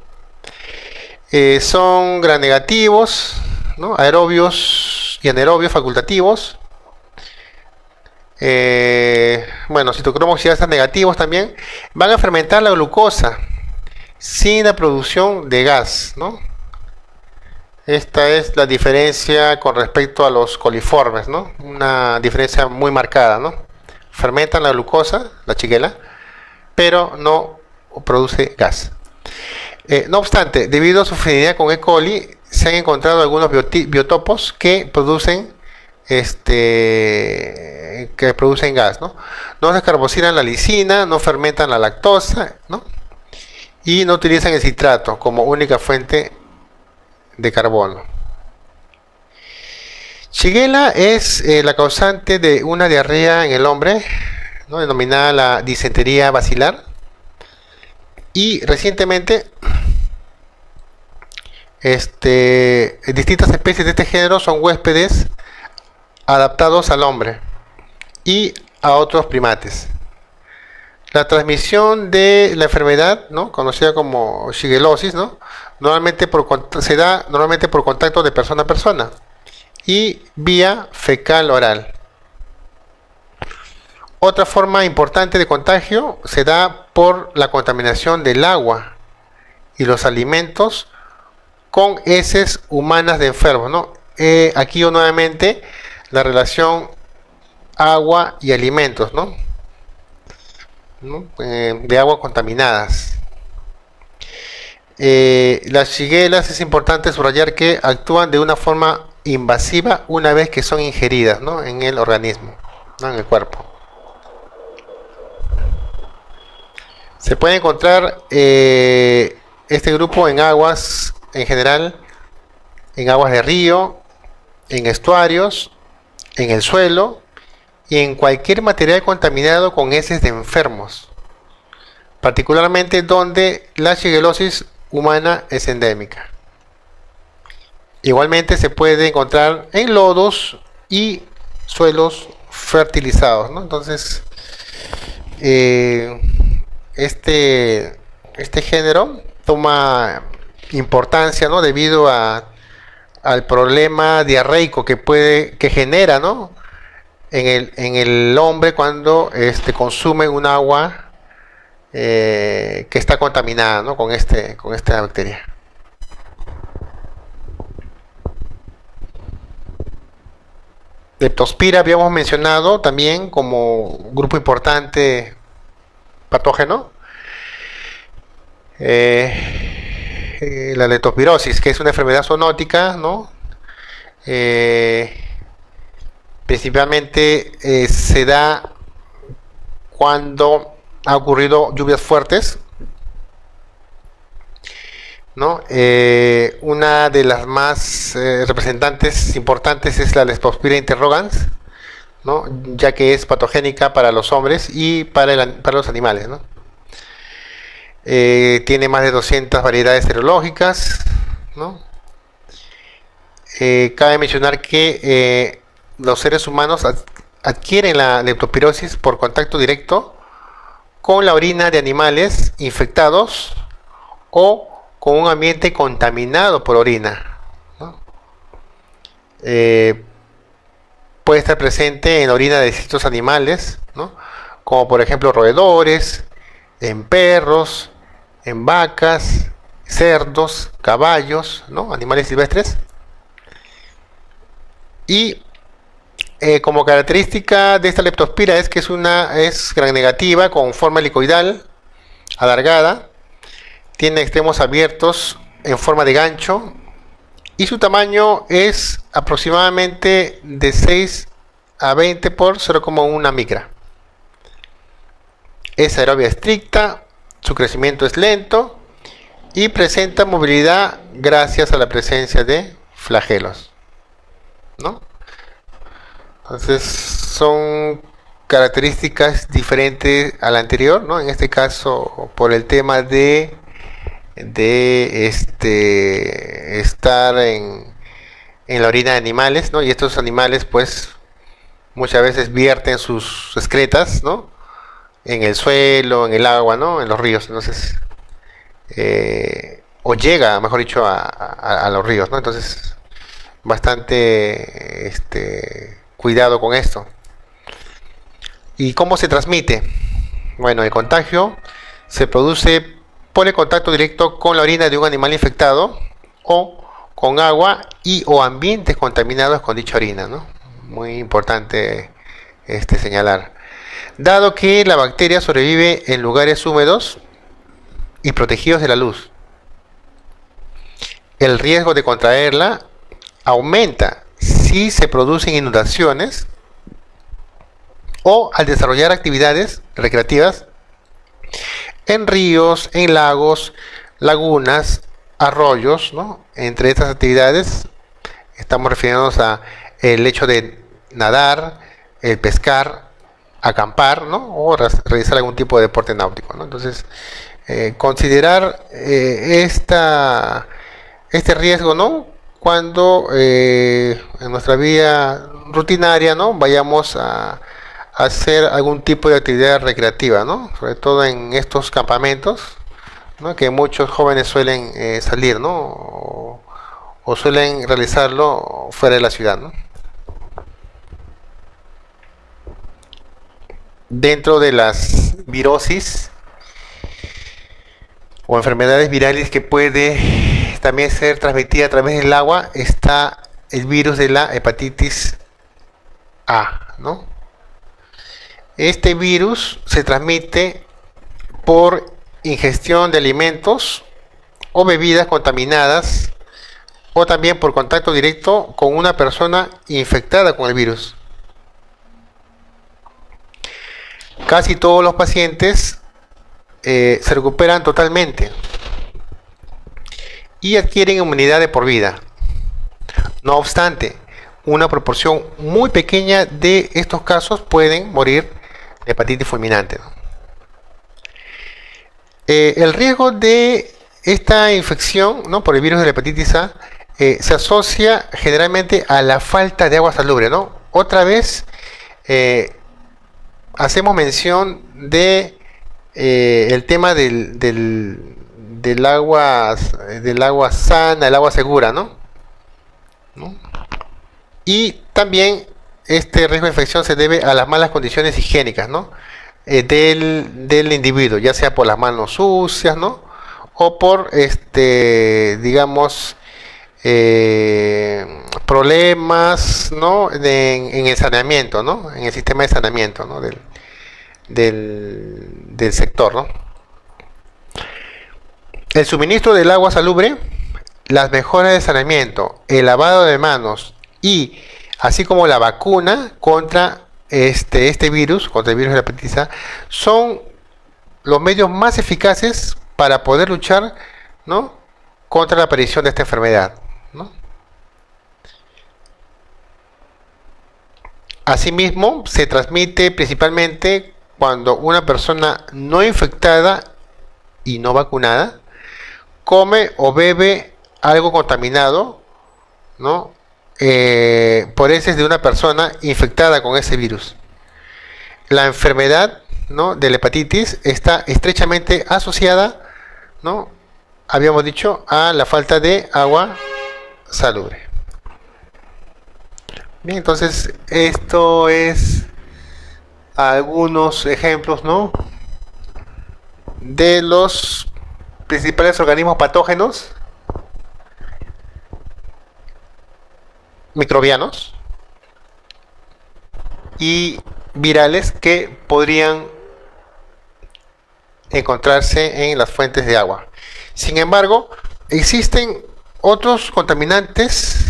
Son gram negativos, ¿no? Aerobios y anaerobios facultativos. Bueno, citocromoxidasas negativos también van a fermentar la glucosa sin la producción de gas, ¿no? Esta es la diferencia con respecto a los coliformes, ¿no? Una diferencia muy marcada, ¿no? Fermentan la glucosa, la Shigella, pero no produce gas. No obstante, debido a su afinidad con E. coli, se han encontrado algunos biotopos que producen gas, ¿no? No descarboxilan la lisina, no fermentan la lactosa, ¿no? Y no utilizan el citrato como única fuente de carbono. Shigella es la causante de una diarrea en el hombre, ¿no? Denominada la disentería bacilar. Y recientemente distintas especies de este género son huéspedes adaptados al hombre y a otros primates. La transmisión de la enfermedad, ¿no? Conocida como shigellosis, ¿no? Se da normalmente por contacto de persona a persona y vía fecal oral. Otra forma importante de contagio se da por la contaminación del agua y los alimentos con heces humanas de enfermos, ¿no? Aquí yo nuevamente la relación agua y alimentos, ¿no? De agua contaminadas. Las shiguelas es importante subrayar que actúan de una forma invasiva una vez que son ingeridas, ¿no? En el organismo, ¿no? En el cuerpo. Se puede encontrar este grupo en aguas en general, en aguas de río, en estuarios, en el suelo y en cualquier material contaminado con heces de enfermos, particularmente donde la shigelosis humana es endémica. Igualmente se puede encontrar en lodos y suelos fertilizados, ¿no? Entonces, este género toma importancia, ¿no? Debido al problema diarreico que genera, ¿no? En el hombre cuando consume un agua que está contaminada, ¿no? Con esta bacteria. Leptospira habíamos mencionado también como grupo importante patógeno. La leptospirosis, que es una enfermedad zoonótica, ¿no? Principalmente se da cuando ha ocurrido lluvias fuertes, ¿no? Una de las más representantes importantes es la Leptospira interrogans, ¿no? Ya que es patogénica para los hombres y para los animales, ¿no? Tiene más de 200 variedades serológicas, ¿no? Cabe mencionar que los seres humanos adquieren la leptospirosis por contacto directo con la orina de animales infectados o con un ambiente contaminado por orina, ¿no? Puede estar presente en la orina de distintos animales, ¿no? Como por ejemplo roedores, en perros, en vacas, cerdos, caballos, ¿no? Animales silvestres. Y como característica de esta leptospira es que es gram negativa con forma helicoidal, alargada, tiene extremos abiertos en forma de gancho y su tamaño es aproximadamente de 6 a 20 por 0,1 micra. Es aerobia estricta, su crecimiento es lento y presenta movilidad gracias a la presencia de flagelos, ¿no? Entonces son características diferentes a la anterior, ¿no? En este caso por el tema de estar en la orina de animales, ¿no? Y estos animales pues muchas veces vierten sus excretas, ¿no? En el suelo, en el agua, ¿no? En los ríos. Entonces o llega, mejor dicho, a los ríos, ¿no? Entonces bastante cuidado con esto. ¿Y cómo se transmite? Bueno, el contagio se produce por el contacto directo con la orina de un animal infectado o con agua y o ambientes contaminados con dicha orina, ¿no? Muy importante señalar. Dado que la bacteria sobrevive en lugares húmedos y protegidos de la luz, el riesgo de contraerla aumenta si se producen inundaciones o al desarrollar actividades recreativas en ríos, en lagos, lagunas, arroyos, ¿no? Entre estas actividades estamos refiriéndonos a el hecho de nadar, el pescar, acampar, ¿no? O realizar algún tipo de deporte náutico, ¿no? Entonces, considerar este riesgo, ¿no? Cuando en nuestra vida rutinaria, ¿no? Vayamos a hacer algún tipo de actividad recreativa, ¿no? Sobre todo en estos campamentos, ¿no? Que muchos jóvenes suelen salir, ¿no? O suelen realizarlo fuera de la ciudad, ¿no? dentro de las virosis o enfermedades virales que puede también ser transmitida a través del agua, está el virus de la hepatitis A, ¿no? Este virus se transmite por ingestión de alimentos o bebidas contaminadas, o también por contacto directo con una persona infectada con el virus. Casi todos los pacientes se recuperan totalmente y adquieren inmunidad de por vida. No obstante, una proporción muy pequeña de estos casos pueden morir de hepatitis fulminante, ¿no? El riesgo de esta infección, ¿no?, por el virus de la hepatitis A se asocia generalmente a la falta de agua salubre, ¿no? Otra vez hacemos mención de el tema del agua sana, el agua segura, ¿no? Y también este riesgo de infección se debe a las malas condiciones higiénicas, ¿no?, del individuo, ya sea por las manos sucias, ¿no?, o por digamos, problemas, ¿no?, en el saneamiento, ¿no?, en el sistema de saneamiento, ¿no?, del sector, ¿no? El suministro del agua salubre, las mejoras de saneamiento, el lavado de manos y así como la vacuna contra este virus, contra el virus de la hepatitis A, son los medios más eficaces para poder luchar, ¿no?, contra la aparición de esta enfermedad, ¿no? Asimismo, se transmite principalmente cuando una persona no infectada y no vacunada come o bebe algo contaminado, ¿no?, por heces de una persona infectada con ese virus. La enfermedad, ¿no?, de la hepatitis está estrechamente asociada, ¿no?, habíamos dicho, a la falta de agua salubre. Bien, entonces esto es algunos ejemplos, ¿no?, de los principales organismos patógenos microbianos y virales que podrían encontrarse en las fuentes de agua. Sin embargo, existen otros contaminantes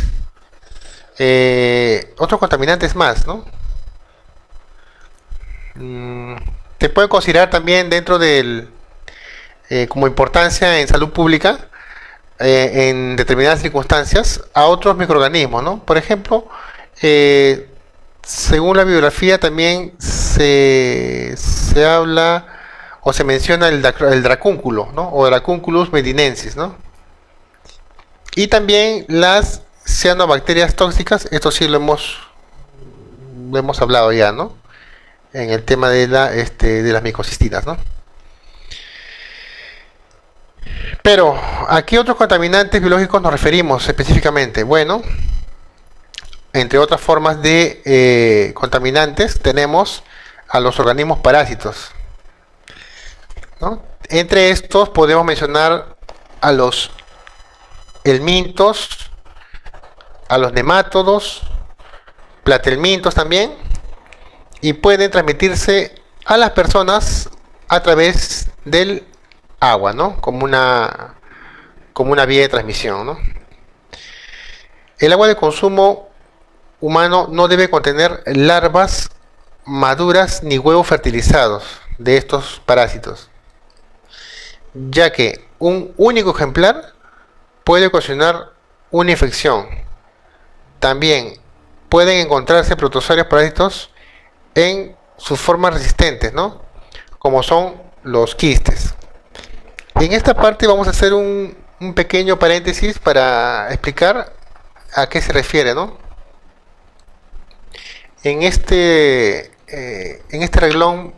más, ¿no? Se puede considerar también dentro del como importancia en salud pública en determinadas circunstancias a otros microorganismos, ¿no? Por ejemplo, según la bibliografía también se habla o se menciona el dracúnculo, ¿no?, o Dracunculus medinensis, ¿no? Y también las cianobacterias tóxicas, esto sí lo hemos hablado ya, ¿no?, en el tema de las micocistinas, ¿no? Pero, ¿a qué otros contaminantes biológicos nos referimos específicamente? Bueno, entre otras formas de contaminantes tenemos a los organismos parásitos, ¿no? Entre estos podemos mencionar a los helmintos, a los nemátodos, platelmintos también, y pueden transmitirse a las personas a través del agua, ¿no?, como una vía de transmisión, ¿no? El agua de consumo humano no debe contener larvas maduras ni huevos fertilizados de estos parásitos, ya que un único ejemplar puede ocasionar una infección. También pueden encontrarse protozoarios parásitos en sus formas resistentes, ¿no?, como son los quistes. En esta parte vamos a hacer un pequeño paréntesis para explicar a qué se refiere, ¿no? En este reglón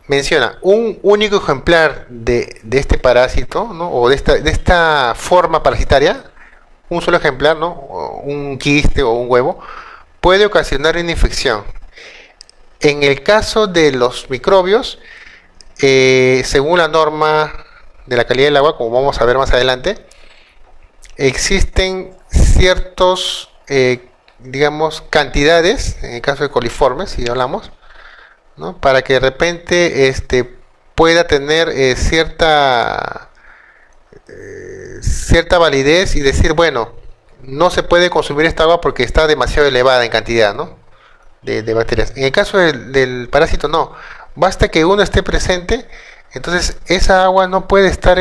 menciona un único ejemplar de este parásito, ¿no?, o de esta forma parasitaria, un solo ejemplar, ¿no?, un quiste o un huevo, puede ocasionar una infección. En el caso de los microbios, según la norma de la calidad del agua, como vamos a ver más adelante, existen ciertos, digamos, cantidades, en el caso de coliformes, si hablamos, ¿no? Para que de repente pueda tener cierta validez y decir, bueno, no se puede consumir esta agua porque está demasiado elevada en cantidad, ¿no? De bacterias. En el caso del parásito, no. Basta que uno esté presente, entonces esa agua no puede estar,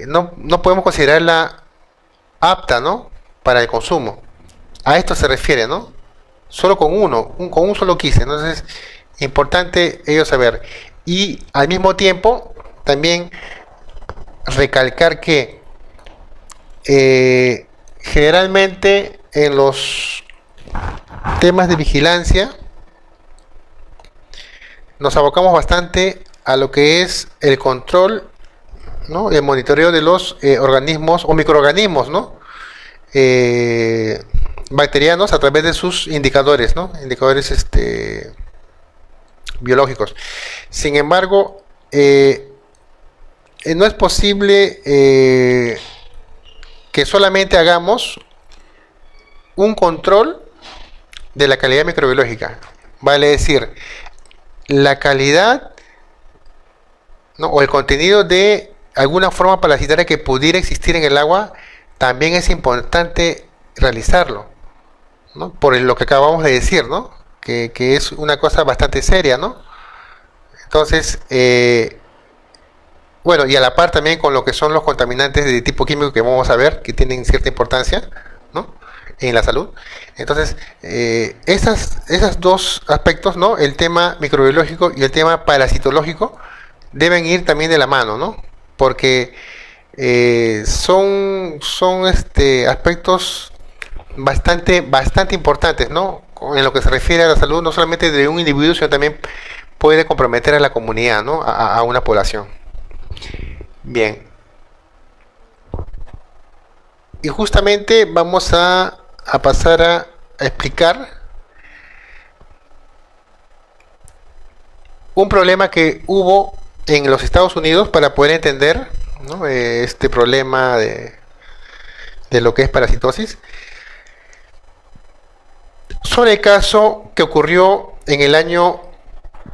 no podemos considerarla apta, ¿no? Para el consumo. A esto se refiere, ¿no? Solo con con un solo quise. Entonces, importante ello saber. Y al mismo tiempo, también recalcar que generalmente en los temas de vigilancia nos abocamos bastante a lo que es el control, ¿no? El monitoreo de los organismos o microorganismos, ¿no? Bacterianos a través de sus indicadores, ¿no? Indicadores biológicos. Sin embargo, no es posible que solamente hagamos un control de la calidad microbiológica. Vale decir, la calidad, ¿no? O el contenido de alguna forma parasitaria que pudiera existir en el agua, también es importante realizarlo, ¿no? Por lo que acabamos de decir, ¿no? Que es una cosa bastante seria, ¿no? Entonces, bueno, y a la par también con lo que son los contaminantes de tipo químico que vamos a ver, que tienen cierta importancia, ¿no? En la salud. Entonces, esas dos aspectos, ¿no? El tema microbiológico y el tema parasitológico deben ir también de la mano, ¿no? Porque son aspectos bastante importantes, ¿no? En lo que se refiere a la salud, no solamente de un individuo, sino también puede comprometer a la comunidad, ¿no? A una población. Bien. Y justamente vamos a pasar a explicar un problema que hubo en los Estados Unidos para poder entender, ¿no? Este problema de lo que es parasitosis. Sobre el caso que ocurrió en el año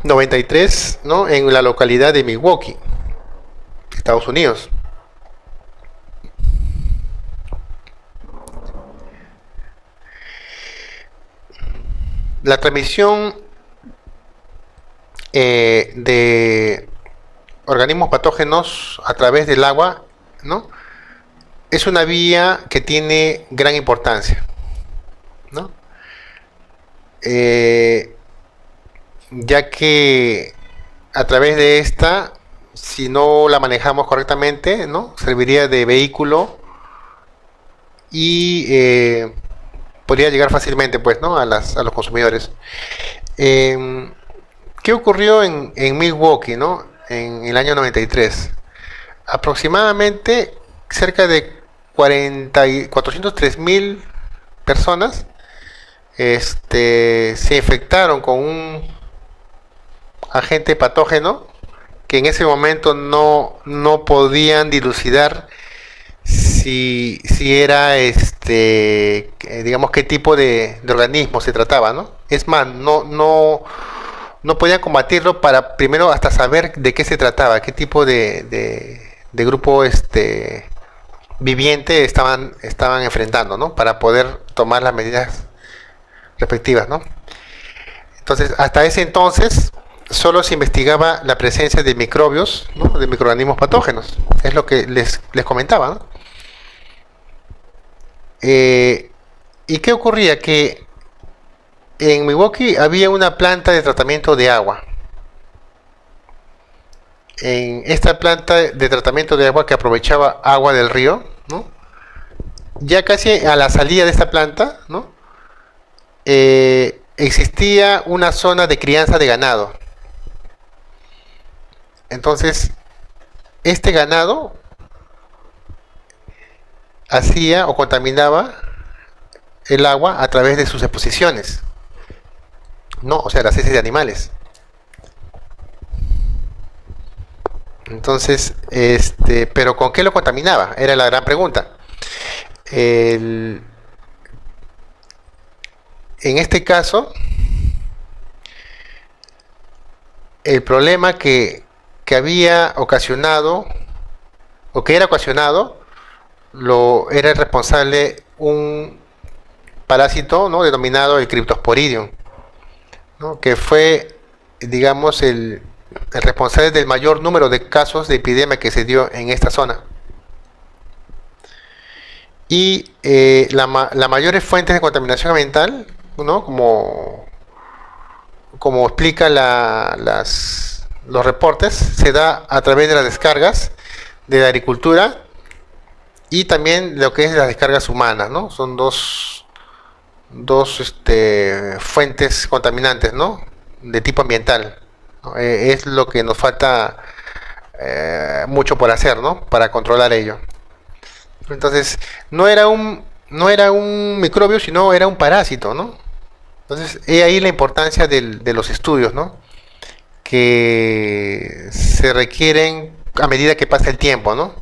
93, ¿no? En la localidad de Milwaukee, Estados Unidos. La transmisión de organismos patógenos a través del agua, ¿no? Es una vía que tiene gran importancia, ¿no? Ya que a través de esta, si no la manejamos correctamente, ¿no? Serviría de vehículo y podría llegar fácilmente, pues, ¿no? A los consumidores. ¿Qué ocurrió en Milwaukee, ¿no? En el año 93? Aproximadamente cerca de 403.000 personas se infectaron con un agente patógeno que en ese momento no podían dilucidar si era digamos qué tipo de organismo se trataba, ¿no? Es más, no podían combatirlo para primero hasta saber de qué se trataba, qué tipo de grupo viviente estaban enfrentando, ¿no? Para poder tomar las medidas respectivas, ¿no? Entonces, hasta ese entonces solo se investigaba la presencia de microbios, ¿no? De microorganismos patógenos. Es lo que les comentaba, ¿no? ¿Y qué ocurría? Que en Milwaukee había una planta de tratamiento de agua. En esta planta de tratamiento de agua que aprovechaba agua del río, ¿no? Ya casi a la salida de esta planta, ¿no? Existía una zona de crianza de ganado. Entonces, este ganado hacía o contaminaba el agua a través de sus exposiciones, No, o sea, las heces de animales. Entonces, pero ¿con qué lo contaminaba? Era la gran pregunta. El- en este caso, el problema que había ocasionado, o que era ocasionado, era el responsable un parásito, ¿no?, denominado el Cryptosporidium, ¿no?, que fue, digamos, el responsable del mayor número de casos de epidemia que se dio en esta zona. Y las mayores fuentes de contaminación ambiental, ¿no?, como explica los reportes, se da a través de las descargas de la agricultura y también lo que es las descargas humanas, ¿no? Son dos fuentes contaminantes, ¿no?, de tipo ambiental, ¿no? Es lo que nos falta mucho por hacer, ¿no?, para controlar ello. Entonces, no era un microbio, sino era un parásito, ¿no? Entonces, he ahí la importancia de los estudios, ¿no?, que se requieren a medida que pasa el tiempo, ¿no?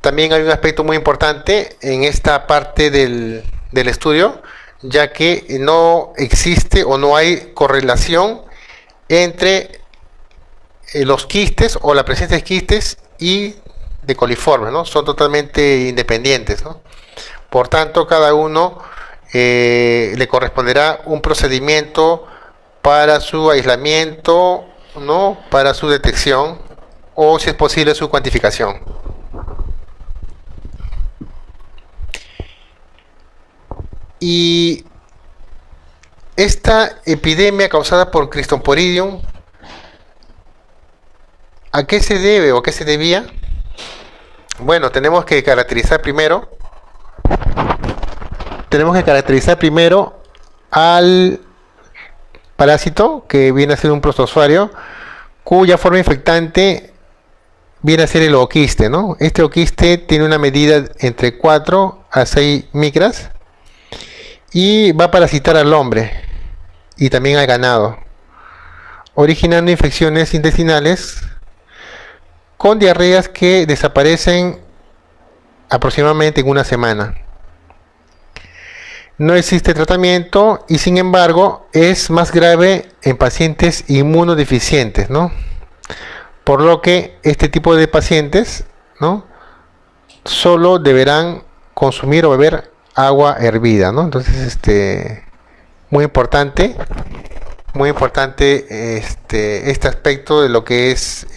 También hay un aspecto muy importante en esta parte del estudio, ya que no existe o no hay correlación entre los quistes o la presencia de quistes y de coliformes, ¿no? Son totalmente independientes, ¿no? Por tanto, cada uno le corresponderá un procedimiento para su aislamiento, ¿no?, para su detección o, si es posible, su cuantificación. Y esta epidemia causada por Cryptosporidium, ¿a qué se debe o a qué se debía? Bueno, tenemos que caracterizar primero al parásito, que viene a ser un protozoario, cuya forma infectante viene a ser el ooquiste, ¿no? Este ooquiste tiene una medida entre 4 a 6 micras y va a parasitar al hombre y también al ganado, originando infecciones intestinales con diarreas que desaparecen aproximadamente en una semana. No existe tratamiento y, sin embargo, es más grave en pacientes inmunodeficientes, ¿no? Por lo que este tipo de pacientes, ¿no?, solo deberán consumir o beber agua hervida, ¿no? Entonces, muy importante, muy importante este aspecto de lo que es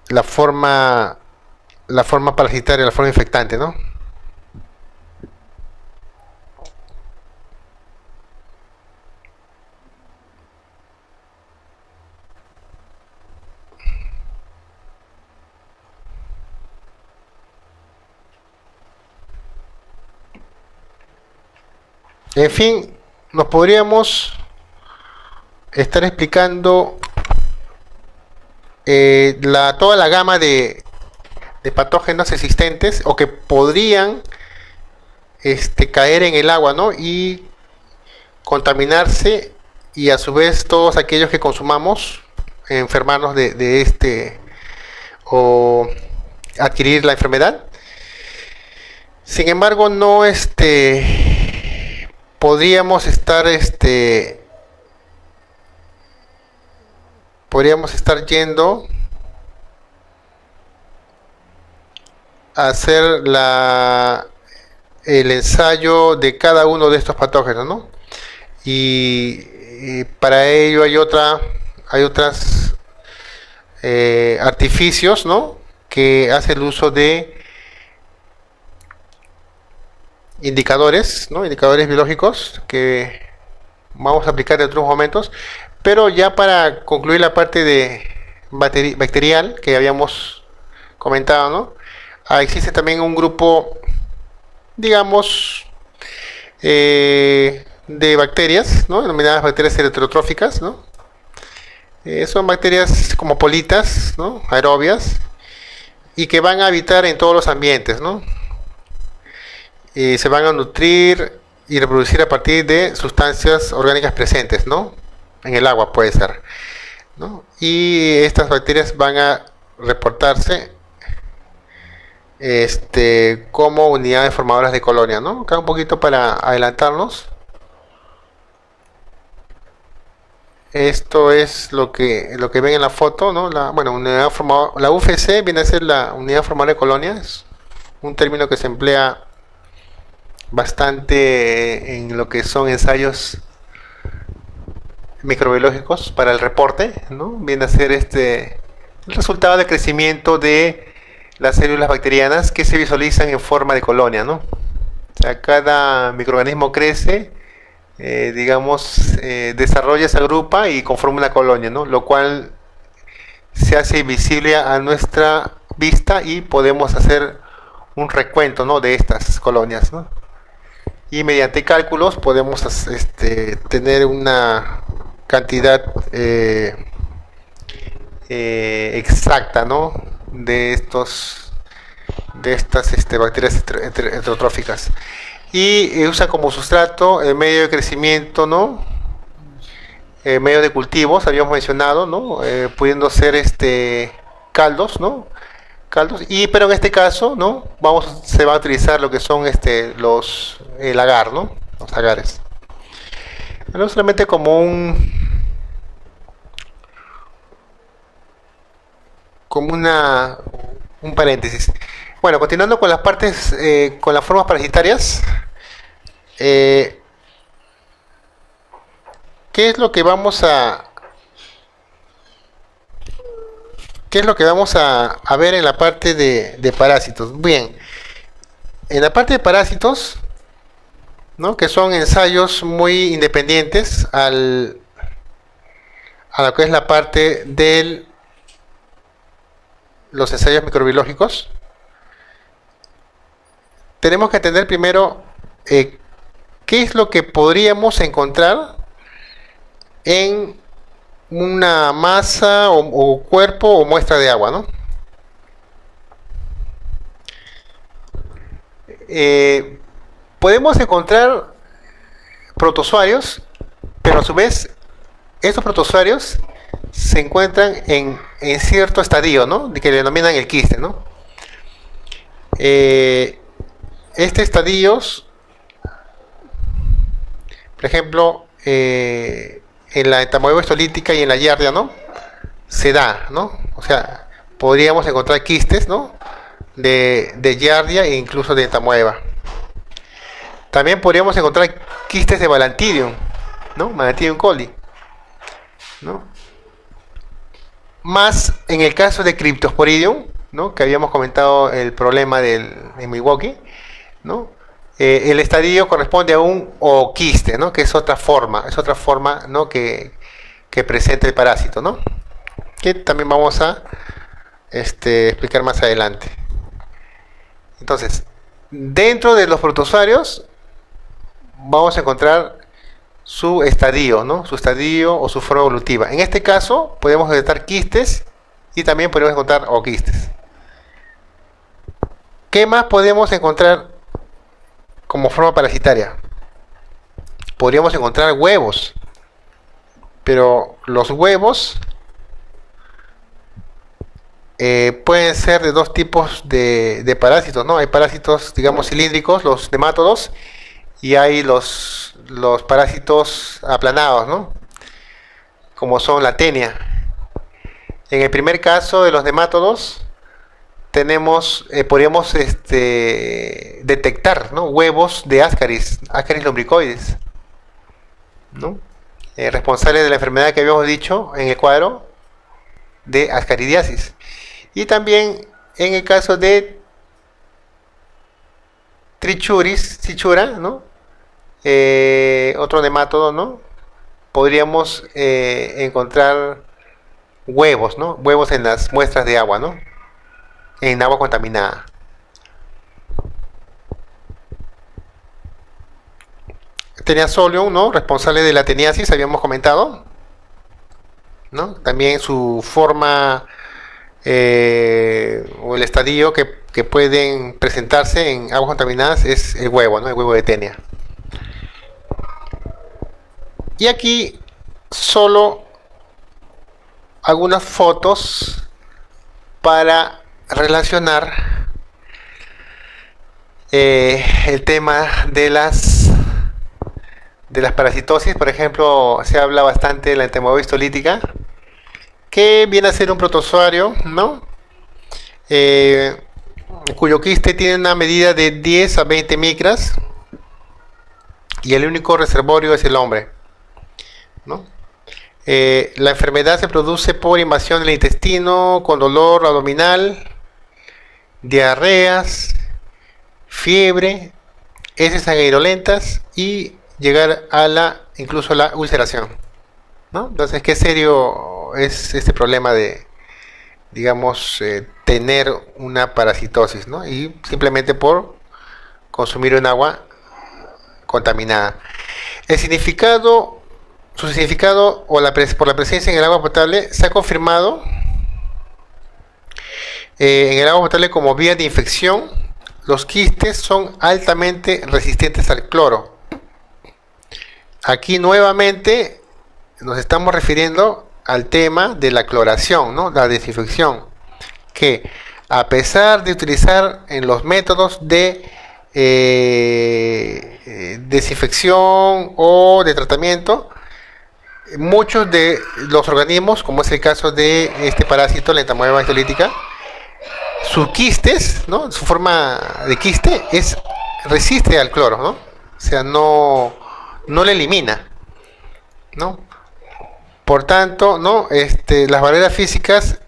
la forma la forma parasitaria, la forma infectante, ¿no? En fin, nos podríamos estar explicando toda la gama de patógenos existentes o que podrían caer en el agua, ¿no?, y contaminarse, y a su vez todos aquellos que consumamos enfermarnos de o adquirir la enfermedad. Sin embargo, no podríamos estar yendo a hacer el ensayo de cada uno de estos patógenos, ¿no? Y para ello hay otras artificios, ¿no?, que hace el uso de indicadores, ¿no?, indicadores biológicos que vamos a aplicar en otros momentos. Pero ya para concluir la parte de bacterial que habíamos comentado, ¿no?, existe también un grupo, digamos, de bacterias, ¿no?, denominadas bacterias heterotróficas, ¿no? Son bacterias como politas, ¿no?, aerobias, y que van a habitar en todos los ambientes, ¿no? Y se van a nutrir y reproducir a partir de sustancias orgánicas presentes, ¿no? En el agua puede ser, ¿no? Y estas bacterias van a reportarse como unidades formadoras de colonia, ¿no? Acá un poquito para adelantarnos. Esto es lo que ven en la foto, ¿no? Unidad formadora, la UFC viene a ser la unidad formadora de colonias, un término que se emplea bastante en lo que son ensayos microbiológicos para el reporte, ¿no? Viene a ser el resultado del crecimiento de las células bacterianas que se visualizan en forma de colonia, ¿no? O sea, cada microorganismo crece, desarrolla, se agrupa y conforma una colonia, ¿no? Lo cual se hace visible a nuestra vista y podemos hacer un recuento, ¿no?, de estas colonias, ¿no? Y mediante cálculos podemos tener una cantidad exacta, ¿no?, de estas bacterias heterotróficas, y usa como sustrato el medio de crecimiento, ¿no?, medio de cultivos, habíamos mencionado, ¿no?, pudiendo ser caldos, ¿no?, pero en este caso, ¿no?, se va a utilizar lo que son el agar, ¿no?, los agares. Bueno, solamente como un paréntesis. Bueno, continuando con las partes, con las formas parasitarias, ¿qué es lo que vamos a ver en la parte de parásitos? Bien, en la parte de parásitos, ¿no?, que son ensayos muy independientes a lo que es la parte de los ensayos microbiológicos, tenemos que entender primero qué es lo que podríamos encontrar en una masa o cuerpo o muestra de agua, ¿no? Podemos encontrar protozoarios, pero a su vez estos protozoarios se encuentran en cierto estadio, ¿no?, que le denominan el quiste, ¿no? Estadios, por ejemplo, en la entamoeba histolítica y en la giardia, ¿no?, se da, ¿no? O sea, podríamos encontrar quistes, ¿no?, de giardia e incluso de entamoeba. También podríamos encontrar quistes de Balantidium, ¿no?, Balantidium coli, ¿no? Más en el caso de Cryptosporidium, ¿no?, que habíamos comentado el problema en Milwaukee, ¿no? El estadio corresponde a un ooquiste, ¿no?, que es otra forma, ¿no?, que presenta el parásito, ¿no?, que también vamos a explicar más adelante. Entonces, dentro de los protozoarios vamos a encontrar su estadio, ¿no?, su estadio o su forma evolutiva. En este caso podemos detectar quistes y también podemos encontrar ooquistes. ¿Qué más podemos encontrar como forma parasitaria? Podríamos encontrar huevos, pero los huevos pueden ser de dos tipos de parásitos, ¿no? Hay parásitos, digamos, cilíndricos, los nemátodos, y hay los parásitos aplanados, ¿no?, como son la tenia. En el primer caso de los nemátodos podríamos detectar, ¿no?, huevos de Ascaris lumbricoides, ¿no?, responsable de la enfermedad que habíamos dicho en el cuadro de ascaridiasis. Y también en el caso de Trichura, ¿no?, otro nemátodo, ¿no?, podríamos encontrar huevos, ¿no?, huevos en las muestras de agua, ¿no?, en agua contaminada. Teniasolium, ¿no?, responsable de la teniasis, habíamos comentado, ¿no? También su forma o el estadio que pueden presentarse en aguas contaminadas es el huevo, ¿no? El huevo de tenia. Y aquí solo algunas fotos para relacionar el tema de las parasitosis. Por ejemplo, se habla bastante de la entamoeba histolítica, que viene a ser un protozoario, ¿no? Cuyo quiste tiene una medida de 10 a 20 micras y el único reservorio es el hombre, ¿no? La enfermedad se produce por invasión del intestino, con dolor abdominal, diarreas, fiebre, heces sanguinolentas y llegar a incluso la ulceración, ¿no? Entonces, qué serio es este problema de, digamos, tener una parasitosis, ¿no? Y simplemente por consumir un agua contaminada. Su significado por la presencia en el agua potable se ha confirmado en el agua potable como vía de infección. Los quistes son altamente resistentes al cloro. Aquí nuevamente nos estamos refiriendo al tema de la cloración, ¿no? La desinfección, que a pesar de utilizar en los métodos de desinfección o de tratamiento, muchos de los organismos, como es el caso de este parásito, la entamoeba histolítica, sus quistes, ¿no? Su forma de quiste resiste al cloro, ¿no? O sea, no le elimina, ¿no? Por tanto, ¿no? Las barreras físicas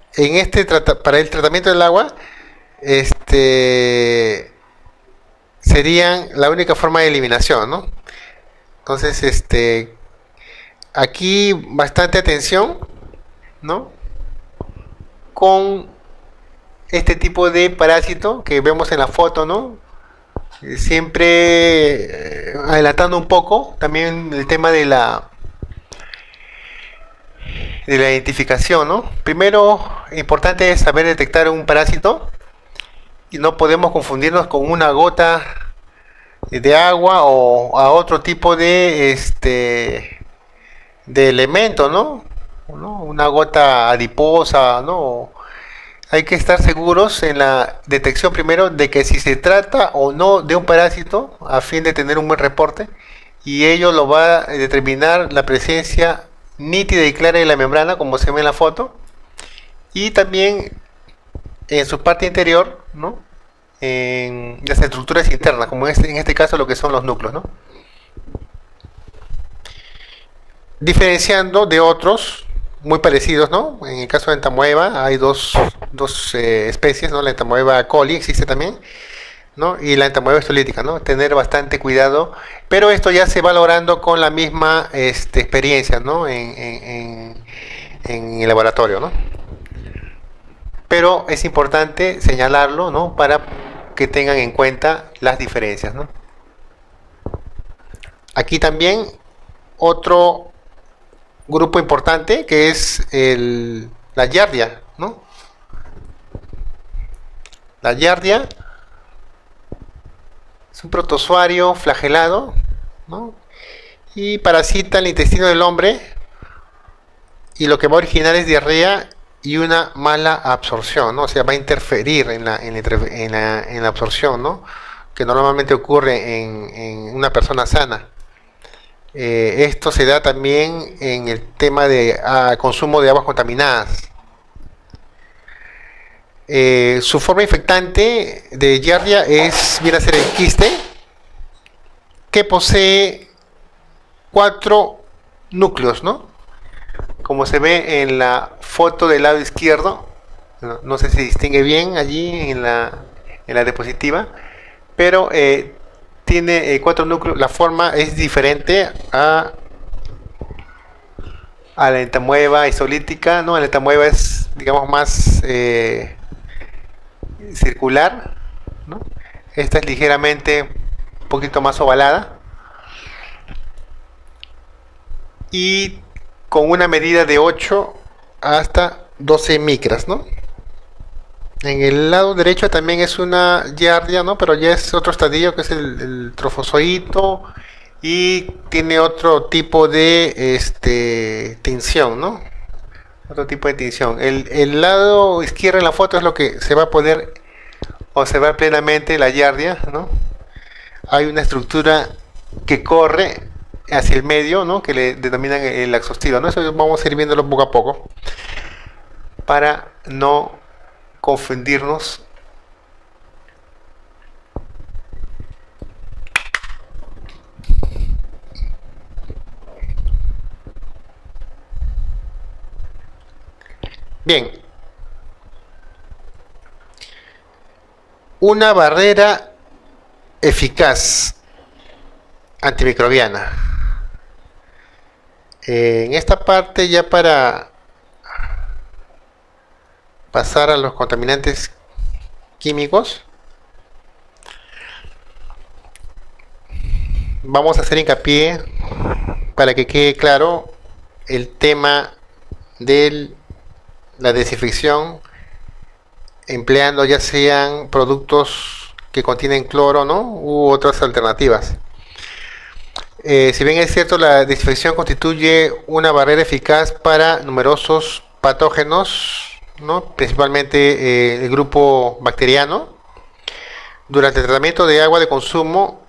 para el tratamiento del agua serían la única forma de eliminación, ¿no? Entonces, aquí bastante atención, ¿no? Con este tipo de parásito que vemos en la foto, ¿no? Siempre adelantando un poco también el tema de la identificación, ¿no? Primero, importante es saber detectar un parásito y no podemos confundirnos con una gota de agua o a otro tipo de elemento, ¿no? Una gota adiposa, ¿no? Hay que estar seguros en la detección primero de que si se trata o no de un parásito, a fin de tener un buen reporte, y ello lo va a determinar la presencia nítida y clara de la membrana, como se ve en la foto, y también en su parte interior, ¿no? En las estructuras internas, como en este caso lo que son los núcleos, ¿no? Diferenciando de otros muy parecidos, ¿no? En el caso de entamoeba hay dos especies, ¿no? La entamoeba coli existe también, ¿no? Y la entamoeba histolítica, ¿no? Tener bastante cuidado, pero esto ya se va logrando con la misma experiencia, ¿no? En el laboratorio, ¿no? Pero es importante señalarlo, ¿no? Para que tengan en cuenta las diferencias, ¿no? Aquí también otro grupo importante que es la Giardia, ¿no? La Giardia es un protozoario flagelado, ¿no? Y parasita el intestino del hombre, y lo que va a originar es diarrea y una mala absorción, ¿no? O sea, va a interferir en la absorción, ¿no? Que normalmente ocurre en una persona sana. Esto se da también en el tema de consumo de aguas contaminadas. Su forma infectante de Giardia viene a ser el quiste, que posee 4 núcleos, ¿no? Como se ve en la foto del lado izquierdo, no sé si se distingue bien allí en la diapositiva, pero tiene 4 núcleos. La forma es diferente a la entamoeba histolítica, ¿no? La entamoeba es, digamos, más circular, ¿no? Esta es ligeramente un poquito más ovalada y con una medida de 8 hasta 12 micras, ¿no? En el lado derecho también es una giardia, ¿no? Pero ya es otro estadio que es el trofozoito y tiene otro tipo de tinción, ¿no? Otro tipo de tinción. El lado izquierdo en la foto es lo que se va a poder observar plenamente la giardia, ¿no? Hay una estructura que corre hacia el medio, ¿no? Que le denominan el axostilo, ¿no? Eso vamos a ir viéndolo poco a poco para no confundirnos. Bien, una barrera eficaz antimicrobiana. En esta parte, ya para pasar a los contaminantes químicos, vamos a hacer hincapié para que quede claro el tema de la desinfección empleando ya sean productos que contienen cloro, ¿no? U otras alternativas. Si bien es cierto, la desinfección constituye una barrera eficaz para numerosos patógenos, ¿no? Principalmente el grupo bacteriano. Durante el tratamiento de agua de consumo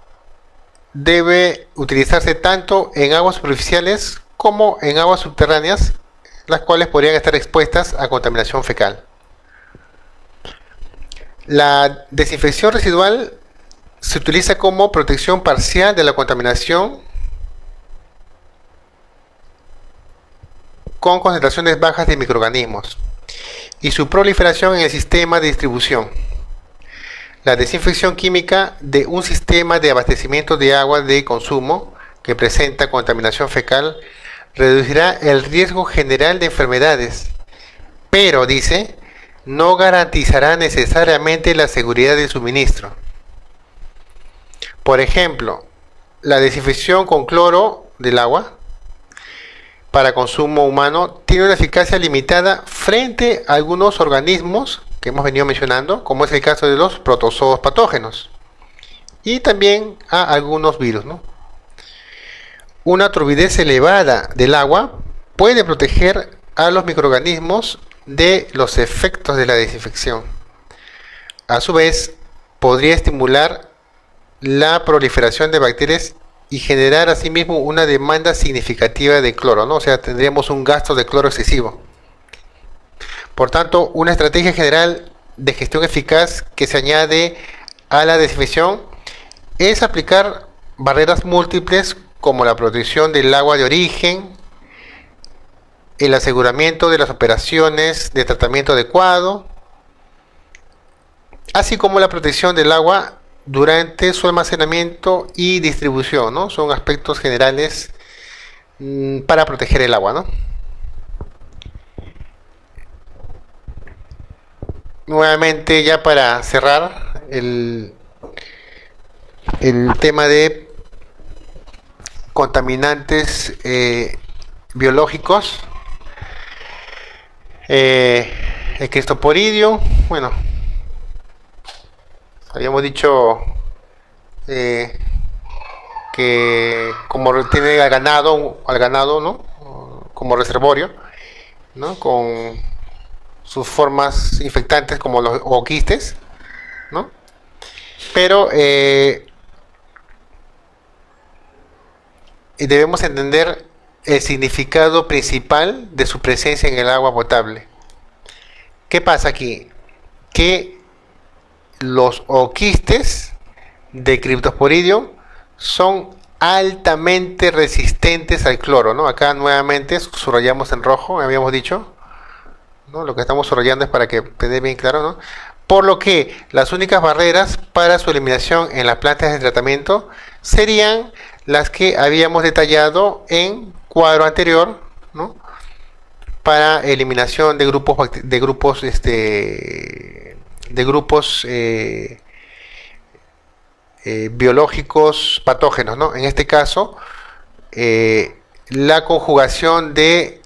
debe utilizarse tanto en aguas superficiales como en aguas subterráneas, las cuales podrían estar expuestas a contaminación fecal. La desinfección residual se utiliza como protección parcial de la contaminación con concentraciones bajas de microorganismos y su proliferación en el sistema de distribución. La desinfección química de un sistema de abastecimiento de agua de consumo que presenta contaminación fecal reducirá el riesgo general de enfermedades, pero, dice, no garantizará necesariamente la seguridad del suministro. Por ejemplo, la desinfección con cloro del agua para consumo humano tiene una eficacia limitada frente a algunos organismos que hemos venido mencionando, como es el caso de los protozoos patógenos y también a algunos virus, ¿no? Una turbidez elevada del agua puede proteger a los microorganismos de los efectos de la desinfección. A su vez, podría estimular la proliferación de bacterias y generar asimismo una demanda significativa de cloro, ¿no? O sea, tendríamos un gasto de cloro excesivo. Por tanto, una estrategia general de gestión eficaz que se añade a la desinfección es aplicar barreras múltiples como la protección del agua de origen, el aseguramiento de las operaciones de tratamiento adecuado, así como la protección del agua durante su almacenamiento y distribución, ¿no? Son aspectos generales para proteger el agua, ¿no? Nuevamente, ya para cerrar el tema de contaminantes biológicos, el cristoporidio, bueno, habíamos dicho que como tiene al ganado, ¿no? Como reservorio, ¿no? Con sus formas infectantes como los o quistes, ¿no? Pero debemos entender el significado principal de su presencia en el agua potable. ¿Qué pasa aquí? Que los oquistes de Cryptosporidium son altamente resistentes al cloro, ¿no? Acá nuevamente subrayamos en rojo, habíamos dicho, ¿no? Lo que estamos subrayando es para que quede bien claro, ¿no? Por lo que las únicas barreras para su eliminación en las plantas de tratamiento serían las que habíamos detallado en cuadro anterior, ¿no? Para eliminación de grupos biológicos patógenos, ¿no? En este caso, la conjugación de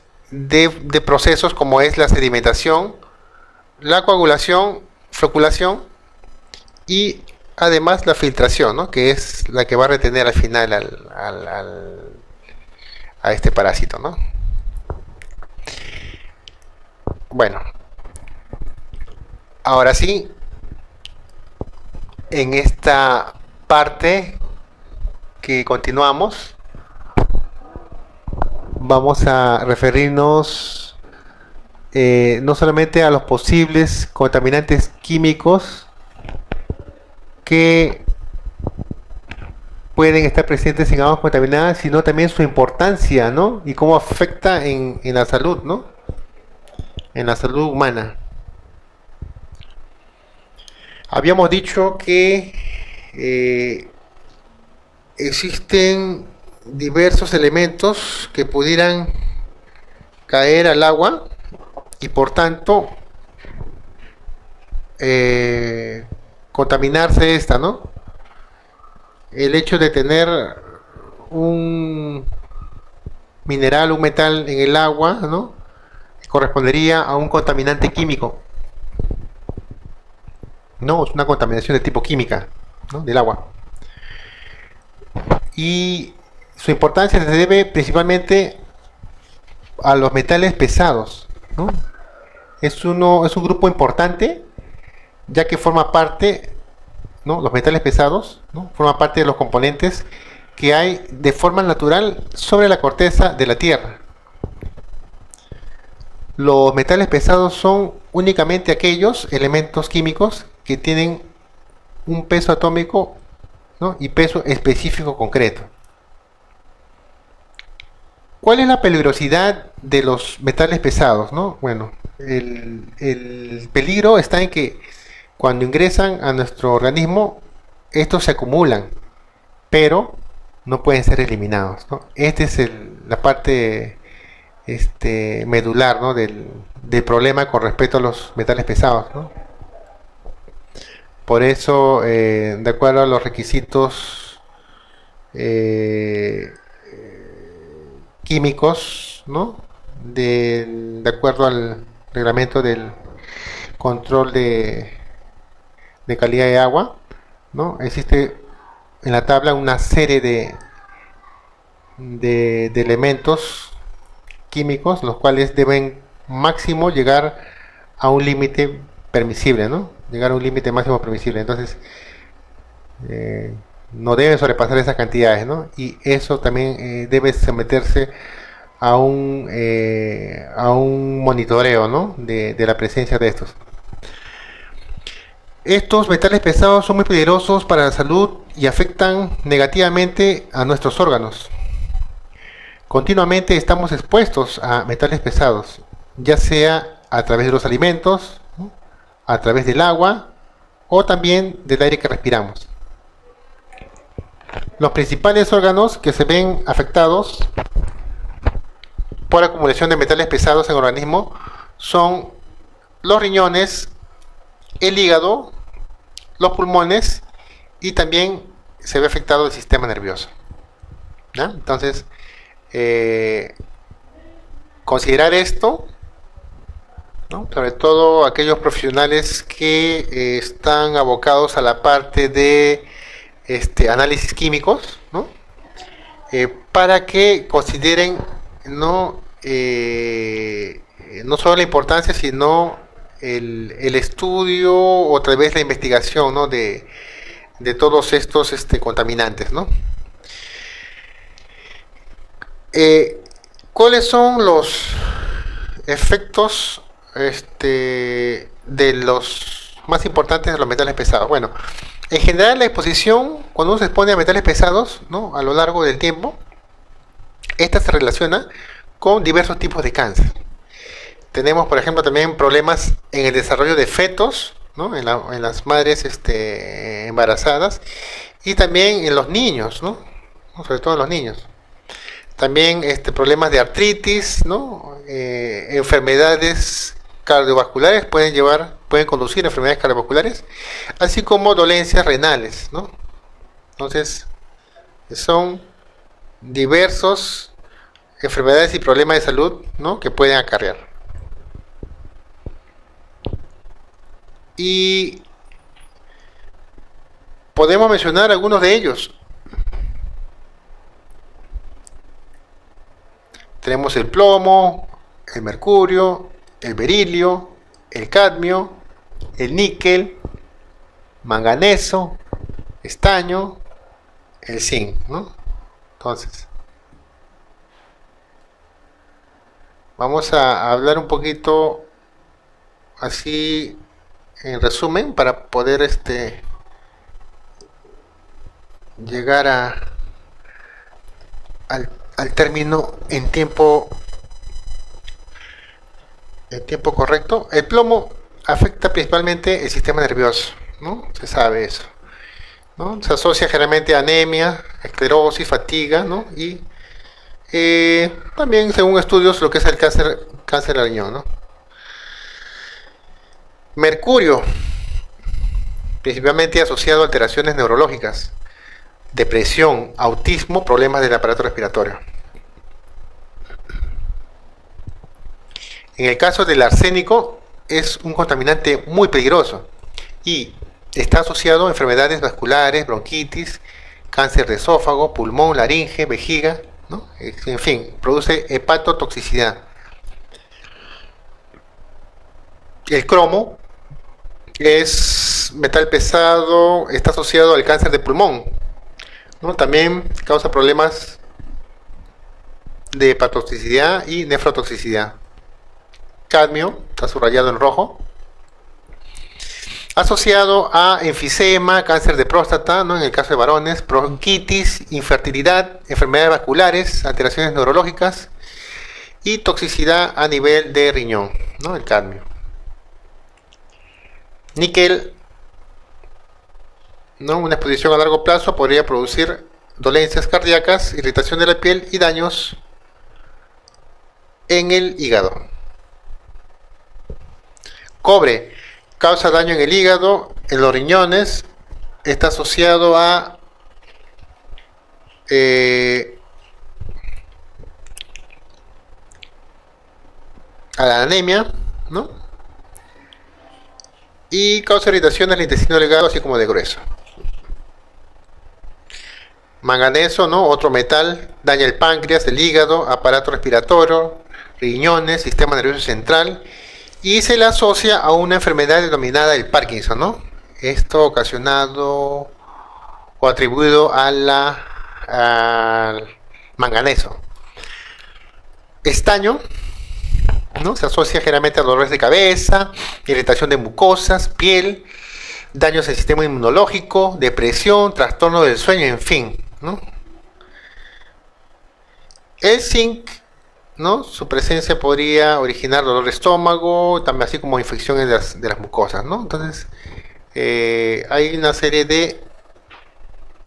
procesos como es la sedimentación, la coagulación floculación y además la filtración, ¿no? Que es la que va a retener al final a este parásito, ¿no? Bueno, ahora sí, en esta parte que continuamos, vamos a referirnos no solamente a los posibles contaminantes químicos que pueden estar presentes en aguas contaminadas, sino también su importancia, ¿no? Y cómo afecta en la salud, ¿no? En la salud humana. Habíamos dicho que existen diversos elementos que pudieran caer al agua y por tanto contaminarse esta, ¿no? El hecho de tener un mineral, un metal en el agua, ¿no? Correspondería a un contaminante químico. No, es una contaminación de tipo química, ¿no? Del agua. Y su importancia se debe principalmente a los metales pesados, ¿no? Es un grupo importante, ya que forma parte, ¿no? Los metales pesados, ¿no? Forman parte de los componentes que hay de forma natural sobre la corteza de la Tierra. Los metales pesados son únicamente aquellos elementos químicos que tienen un peso atómico, ¿no? Y peso específico concreto. ¿Cuál es la peligrosidad de los metales pesados, ¿no? Bueno, el peligro está en que cuando ingresan a nuestro organismo, estos se acumulan, pero no pueden ser eliminados, ¿no? Esta es la parte medular, ¿no? del problema con respecto a los metales pesados, ¿no? Por eso, de acuerdo a los requisitos químicos, ¿no? De acuerdo al reglamento del control de calidad de agua, ¿no? Existe en la tabla una serie de elementos químicos, los cuales deben máximo llegar a un límite permisible, ¿no? Llegar a un límite máximo permisible. Entonces, no deben sobrepasar esas cantidades, ¿no? Y eso también debe someterse a un monitoreo, ¿no? de la presencia de estos. Estos metales pesados son muy peligrosos para la salud y afectan negativamente a nuestros órganos. Continuamente estamos expuestos a metales pesados, ya sea a través de los alimentos, ¿no? A través del agua o también del aire que respiramos. Los principales órganos que se ven afectados por acumulación de metales pesados en el organismo son los riñones, el hígado, los pulmones y también se ve afectado el sistema nervioso, ¿no? Entonces, considerar esto, ¿no? Sobre todo aquellos profesionales que están abocados a la parte de análisis químicos, ¿no? Para que consideren no solo la importancia, sino el estudio o tal vez la investigación, ¿no? de todos estos contaminantes, ¿no? ¿Cuáles son los efectos de los más importantes de los metales pesados? Bueno, en general la exposición, cuando uno se expone a metales pesados, ¿no? A lo largo del tiempo, esta se relaciona con diversos tipos de cáncer. Tenemos, por ejemplo, también problemas en el desarrollo de fetos, ¿no? En las madres embarazadas y también en los niños, ¿no? Sobre todo en los niños. También problemas de artritis, ¿no? Enfermedades cardiovasculares pueden conducir a enfermedades cardiovasculares, así como dolencias renales, ¿no? Entonces, son diversos enfermedades y problemas de salud, ¿no? Que pueden acarrear. y podemos mencionar algunos de ellos. Tenemos el plomo, el mercurio, el berilio, el cadmio, el níquel, manganeso, estaño, el zinc, ¿no? Entonces, vamos a hablar un poquito así en resumen para poder llegar al término en tiempo correcto. El plomo afecta principalmente el sistema nervioso, ¿no? Se sabe eso, ¿no? Se asocia generalmente a anemia, esclerosis, fatiga, ¿no? Y también, según estudios, lo que es el cáncer de riñón, ¿no? Mercurio, principalmente asociado a alteraciones neurológicas, depresión, autismo, problemas del aparato respiratorio. En el caso del arsénico, es un contaminante muy peligroso y está asociado a enfermedades vasculares, bronquitis, cáncer de esófago, pulmón, laringe, vejiga, ¿no? En fin, produce hepatotoxicidad. El cromo es metal pesado, está asociado al cáncer de pulmón, ¿no? También causa problemas de hepatotoxicidad y nefrotoxicidad. Cadmio, está subrayado en rojo, asociado a enfisema, cáncer de próstata, ¿no? En el caso de varones, bronquitis, infertilidad, enfermedades vasculares, alteraciones neurológicas y toxicidad a nivel de riñón, ¿no? El cadmio. Níquel, ¿no? Una exposición a largo plazo podría producir dolencias cardíacas, irritación de la piel y daños en el hígado. Cobre causa daño en el hígado, en los riñones, está asociado a la anemia, ¿no? Y causa irritaciones del intestino delgado, así como de grueso. Manganeso, ¿no? Otro metal, daña el páncreas, el hígado, aparato respiratorio, riñones, sistema nervioso central, y se le asocia a una enfermedad denominada el Parkinson, ¿no? Esto ocasionado o atribuido al manganeso. Estaño, ¿no? Se asocia generalmente a dolores de cabeza, irritación de mucosas, piel, daños al sistema inmunológico, depresión, trastorno del sueño, en fin, ¿no? El zinc, ¿no? Su presencia podría originar dolor de estómago, también así como infecciones de las mucosas, ¿no? Entonces, hay una serie de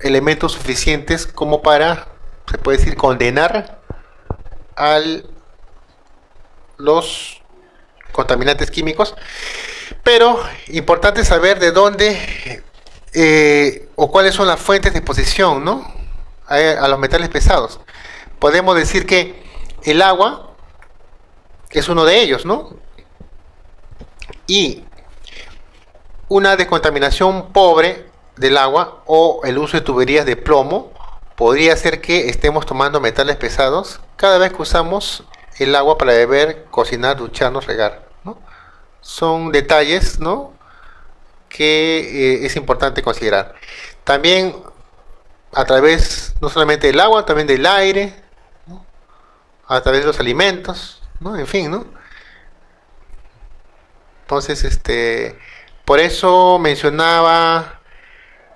elementos suficientes como para, se puede decir, condenar a los contaminantes químicos, pero importante saber de dónde o cuáles son las fuentes de exposición, ¿no? A los metales pesados. Podemos decir que el agua es uno de ellos, ¿no? Y una descontaminación pobre del agua o el uso de tuberías de plomo podría hacer que estemos tomando metales pesados cada vez que usamos el agua para beber, cocinar, ducharnos, regar, ¿no? Son detalles, ¿no? Que es importante considerar. También a través no solamente del agua, también del aire, ¿no? A través de los alimentos, ¿no? En fin, ¿no? Entonces, por eso mencionaba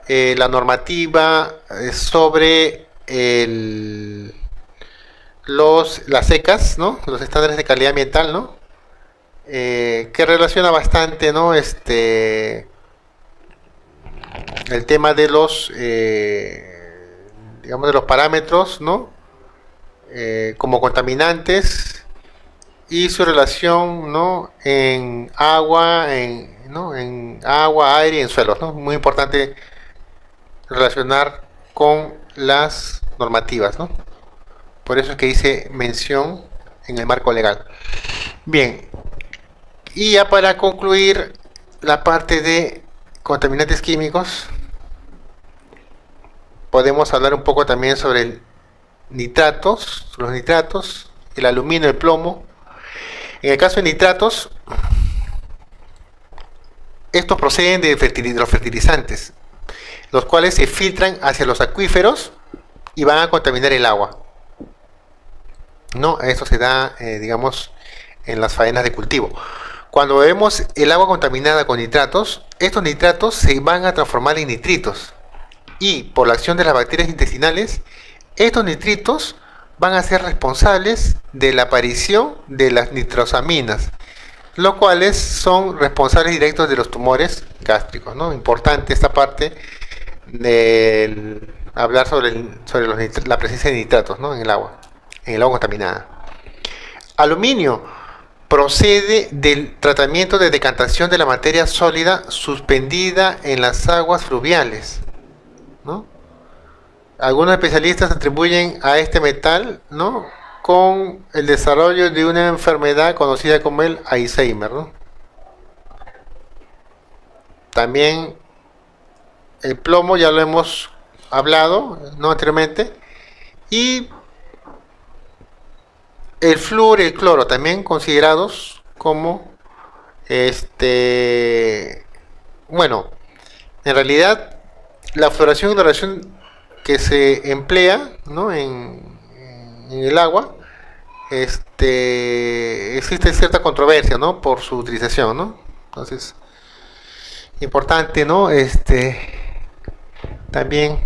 la normativa sobre las secas, ¿no? Los estándares de calidad ambiental, ¿no? Que relaciona bastante, ¿no? El tema de digamos, de los parámetros, ¿no? Como contaminantes y su relación, ¿no? En agua, ¿no? En agua, aire y en suelos, ¿no? Muy importante relacionar con las normativas, ¿no? Por eso es que hice mención en el marco legal. Bien, y ya para concluir, la parte de contaminantes químicos, podemos hablar un poco también sobre los nitratos, el aluminio, el plomo. En el caso de nitratos, estos proceden de los fertilizantes, los cuales se filtran hacia los acuíferos y van a contaminar el agua. ¿No? Esto se da, digamos, en las faenas de cultivo. Cuando vemos el agua contaminada con nitratos, estos nitratos se van a transformar en nitritos. Y por la acción de las bacterias intestinales, estos nitritos van a ser responsables de la aparición de las nitrosaminas, los cuales son responsables directos de los tumores gástricos, ¿no? Importante esta parte de hablar sobre la presencia de nitratos, ¿no? en el agua contaminada. Aluminio procede del tratamiento de decantación de la materia sólida suspendida en las aguas fluviales, ¿no? Algunos especialistas atribuyen a este metal, ¿no?, con el desarrollo de una enfermedad conocida como el Alzheimer, ¿no? También el plomo ya lo hemos hablado, ¿no?, anteriormente, y el flúor y el cloro también considerados como bueno, en realidad la fluoración y cloración que se emplea, ¿no?, en el agua, existe cierta controversia, ¿no?, por su utilización, ¿no? Entonces, importante, ¿no?, también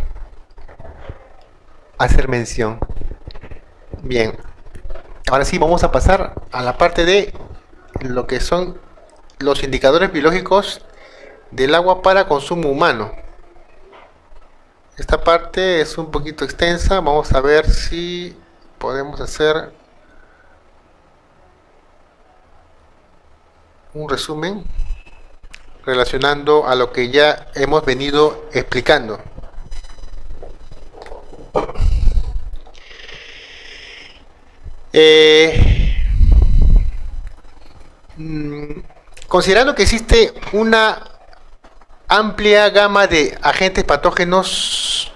hacer mención. Bien, ahora sí vamos a pasar a la parte de lo que son los indicadores biológicos del agua para consumo humano. Esta parte es un poquito extensa, vamos a ver si podemos hacer un resumen relacionando a lo que ya hemos venido explicando. Considerando que existe una amplia gama de agentes patógenos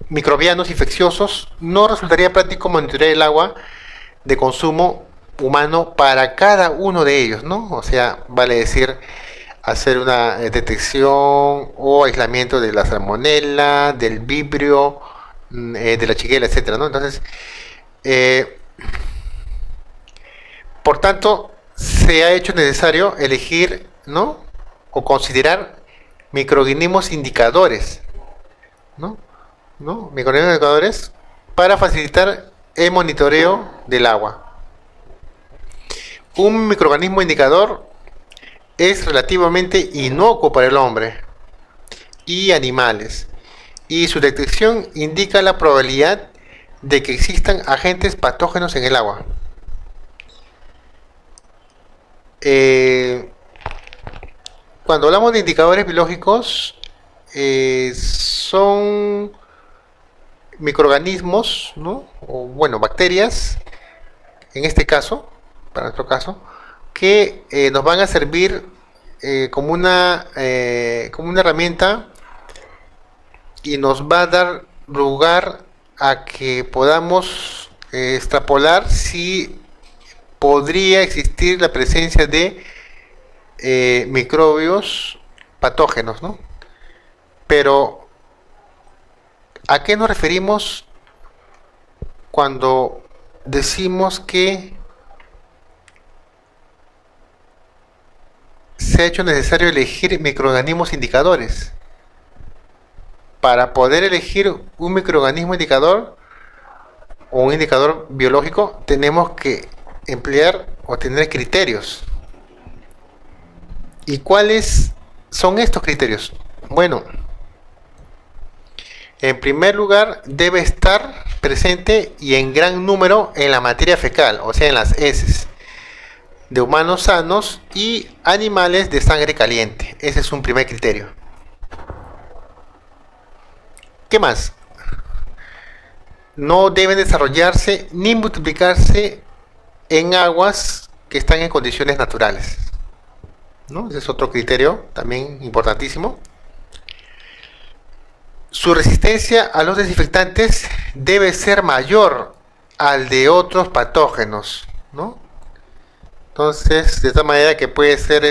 microbianos infecciosos, no resultaría práctico monitorear el agua de consumo humano para cada uno de ellos, ¿no? O sea, vale decir, hacer una detección o aislamiento de la salmonela, del vibrio, de la shigella, etcétera, ¿no? Entonces, por tanto, se ha hecho necesario elegir, ¿no?, o considerar microorganismos indicadores, ¿no? Microorganismos indicadores para facilitar el monitoreo del agua. Un microorganismo indicador es relativamente inocuo para el hombre y animales, y su detección indica la probabilidad de que existan agentes patógenos en el agua. Cuando hablamos de indicadores biológicos, son microorganismos, ¿no?, o bueno, bacterias, en este caso, para nuestro caso, que nos van a servir como una herramienta y nos va a dar lugar a que podamos extrapolar si podría existir la presencia de microbios patógenos, ¿no? Pero, ¿a qué nos referimos cuando decimos que se ha hecho necesario elegir microorganismos indicadores? Para poder elegir un microorganismo indicador o un indicador biológico, tenemos que emplear o tener criterios. ¿Y cuáles son estos criterios? Bueno, en primer lugar, debe estar presente y en gran número en la materia fecal, o sea, en las heces, de humanos sanos y animales de sangre caliente. Ese es un primer criterio. ¿Qué más? No deben desarrollarse ni multiplicarse en aguas que están en condiciones naturales, ¿no? Ese es otro criterio también importantísimo. Su resistencia a los desinfectantes debe ser mayor al de otros patógenos, ¿no? Entonces, de tal manera que puede ser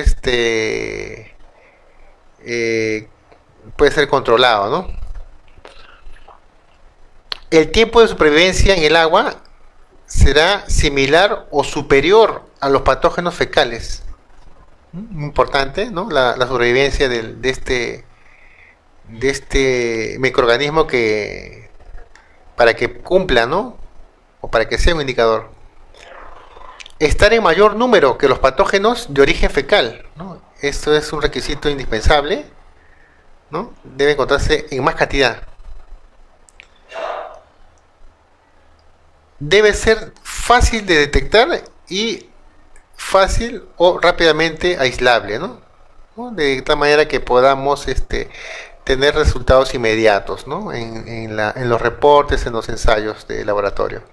puede ser controlado, ¿no? El tiempo de supervivencia en el agua será similar o superior a los patógenos fecales. Importante, ¿no? La sobrevivencia de este microorganismo que para que cumpla, ¿no? O para que sea un indicador. Estar en mayor número que los patógenos de origen fecal, ¿no? Esto es un requisito indispensable, ¿no? Debe encontrarse en más cantidad. Debe ser fácil de detectar y fácil o rápidamente aislable, ¿no? De tal manera que podamos tener resultados inmediatos, ¿no? En los reportes, en los ensayos de laboratorio.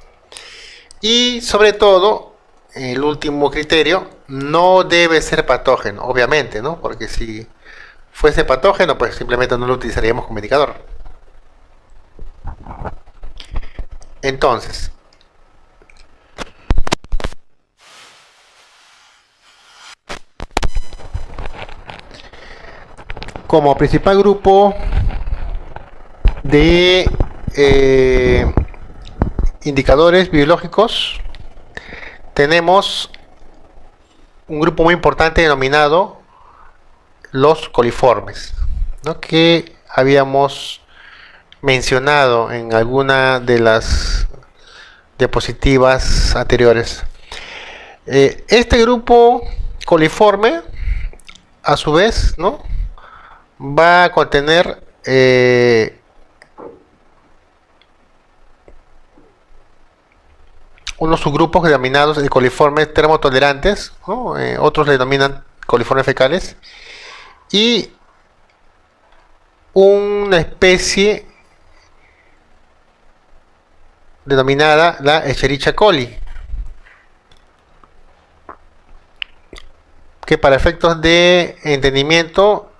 Y sobre todo, el último criterio, no debe ser patógeno, obviamente, ¿no? Porque si fuese patógeno, pues simplemente no lo utilizaríamos como indicador. Entonces, como principal grupo de indicadores biológicos, tenemos un grupo muy importante denominado los coliformes, ¿no? Que habíamos mencionado en alguna de las diapositivas anteriores. Este grupo coliforme, a su vez, ¿no? Va a contener unos subgrupos denominados de coliformes termotolerantes, ¿no? Otros le denominan coliformes fecales, y una especie denominada la Escherichia coli, que para efectos de entendimiento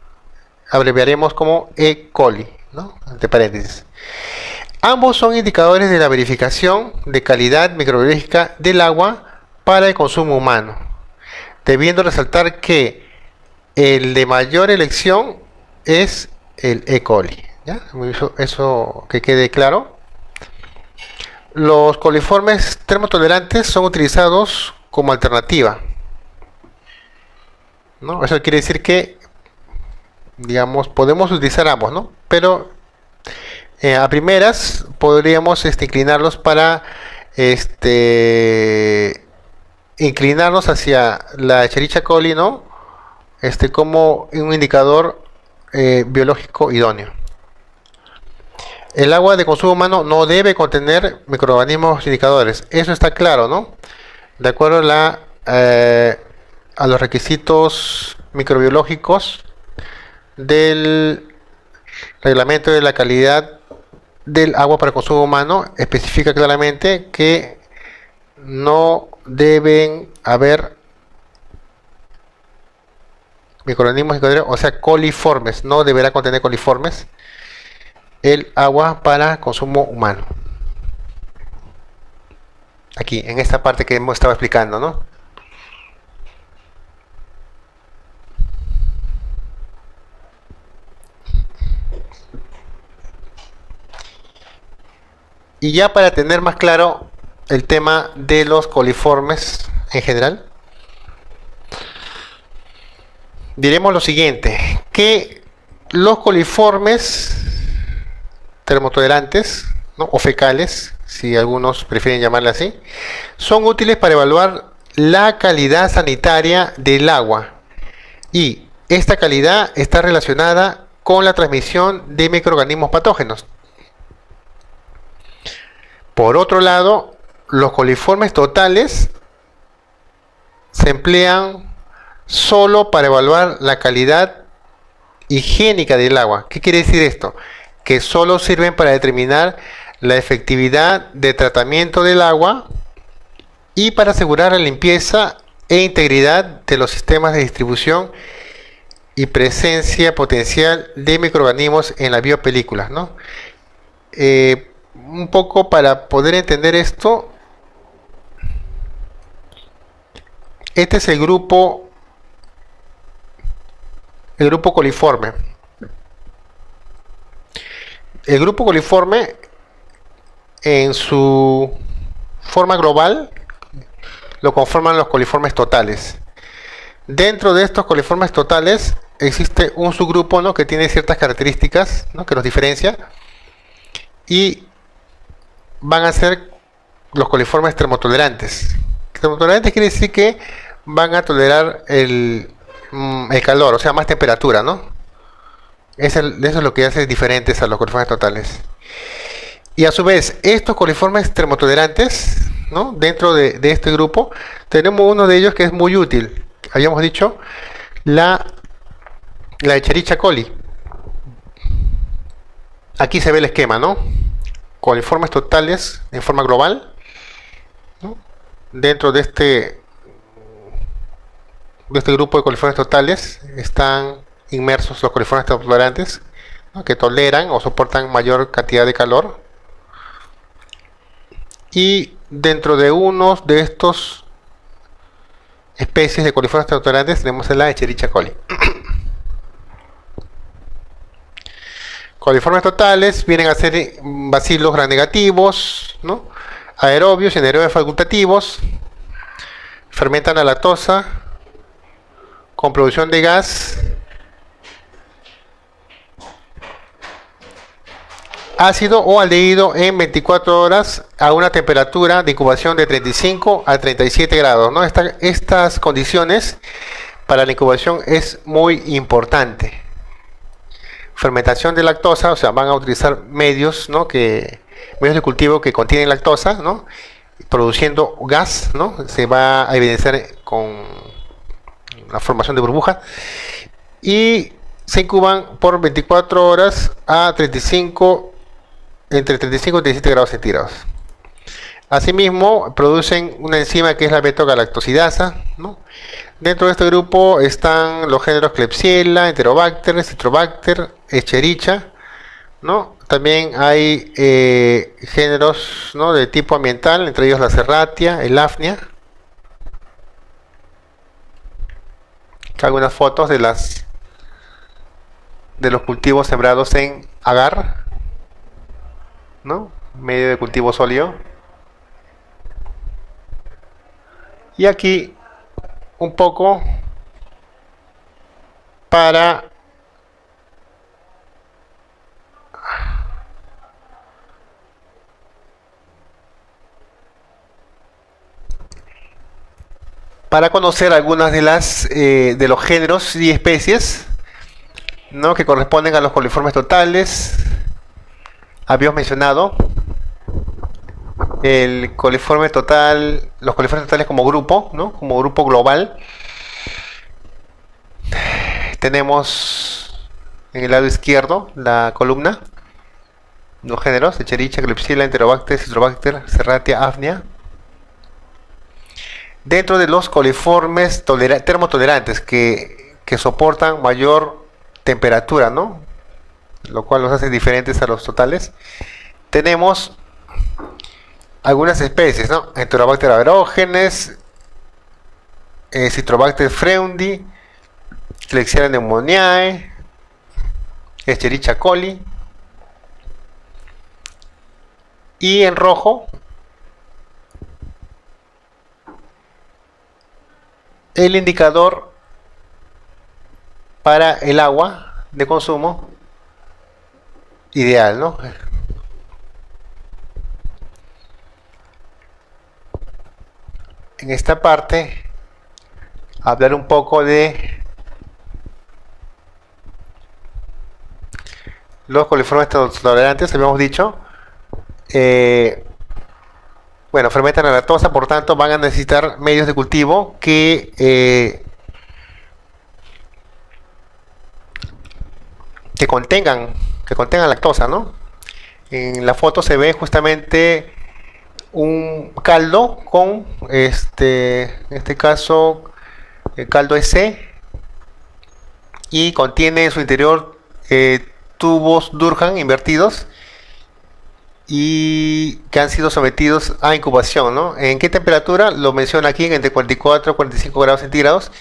abreviaremos como E. coli, ¿no? Entre paréntesis. Ambos son indicadores de la verificación de calidad microbiológica del agua para el consumo humano, debiendo resaltar que el de mayor elección es el E. coli, ¿ya? Eso que quede claro. Los coliformes termotolerantes son utilizados como alternativa, ¿no? Eso quiere decir que, digamos, podemos utilizar ambos, ¿no? Pero a primeras podríamos inclinarlos para inclinarnos hacia la Escherichia coli, ¿no? Como un indicador biológico idóneo. El agua de consumo humano no debe contener microorganismos indicadores. Eso está claro, ¿no? De acuerdo a los requisitos microbiológicos del reglamento de la calidad del agua para consumo humano, especifica claramente que no deben haber microorganismos indicadores, o sea, coliformes. No deberá contener coliformes el agua para consumo humano. Aquí, en esta parte que hemos estado explicando, ¿no? Y ya para tener más claro el tema de los coliformes en general, diremos lo siguiente, que los coliformes termotolerantes, ¿no? O fecales, si algunos prefieren llamarle así, son útiles para evaluar la calidad sanitaria del agua, y esta calidad está relacionada con la transmisión de microorganismos patógenos. Por otro lado, los coliformes totales se emplean solo para evaluar la calidad higiénica del agua. ¿Qué quiere decir esto? Que solo sirven para determinar la efectividad de tratamiento del agua y para asegurar la limpieza e integridad de los sistemas de distribución y presencia potencial de microorganismos en la biopelícula, ¿no? Un poco para poder entender esto, este es el grupo coliforme. El grupo coliforme, en su forma global, lo conforman los coliformes totales. Dentro de estos coliformes totales existe un subgrupo, ¿no?, que tiene ciertas características, ¿no?, que los diferencia, y van a ser los coliformes termotolerantes. Termotolerantes quiere decir que van a tolerar el calor, o sea, más temperatura, ¿no? Eso es lo que hace diferentes a los coliformes totales. Y a su vez, estos coliformes termotolerantes, ¿no?, dentro de este grupo, tenemos uno de ellos que es muy útil. Habíamos dicho la Escherichia coli. Aquí se ve el esquema, ¿no? Coliformes totales en forma global, ¿no? Dentro de este grupo de coliformes totales están inmersos los coliformes termotolerantes, ¿no?, que toleran o soportan mayor cantidad de calor. Y dentro de unos de estos especies de coliformes termotolerantes tenemos la Escherichia coli. Coliformes totales vienen a ser bacilos gram negativos, ¿no?, aerobios y anaerobios facultativos, fermentan la lactosa con producción de gas ácido o aldehído en 24 horas a una temperatura de incubación de 35 a 37 grados, ¿no? Estas condiciones para la incubación es muy importante. Fermentación de lactosa, o sea, van a utilizar medios, ¿no?, medios de cultivo que contienen lactosa, ¿no?, produciendo gas, ¿no?, se va a evidenciar con la formación de burbujas, y se incuban por 24 horas a entre 35 y 37 grados centígrados. Asimismo, producen una enzima que es la beta-galactosidasa, ¿no? Dentro de este grupo están los géneros Klebsiella, Enterobacter, Citrobacter, Escherichia, ¿no? También hay géneros, ¿no?, de tipo ambiental, entre ellos la Serratia, el Hafnia. Acá algunas fotos de los cultivos sembrados en agar, ¿no?, medio de cultivo sólido. Y aquí un poco para conocer algunas de los géneros y especies, ¿no?, que corresponden a los coliformes totales. Habíamos mencionado el coliforme total, los coliformes totales como grupo, ¿no?, como grupo global. Tenemos en el lado izquierdo la columna, los géneros: Escherichia, Klebsiella, Enterobacter, Citrobacter, Serratia, Hafnia. Dentro de los coliformes termotolerantes que soportan mayor temperatura, ¿no?, lo cual los hace diferentes a los totales, tenemos algunas especies, ¿no? Enterobacter aerógenes, Citrobacter freundi, Klebsiella pneumoniae, Escherichia coli. Y en rojo el indicador para el agua de consumo ideal, ¿no? En esta parte hablar un poco de los coliformes tolerantes. Habíamos dicho, bueno, fermentan la lactosa, por tanto van a necesitar medios de cultivo que contengan lactosa, ¿no? En la foto se ve justamente un caldo con en este caso el caldo EC, y contiene en su interior tubos Durkheim invertidos y que han sido sometidos a incubación, ¿no? ¿En qué temperatura? Lo menciona aquí, entre 44 y 45 grados centígrados,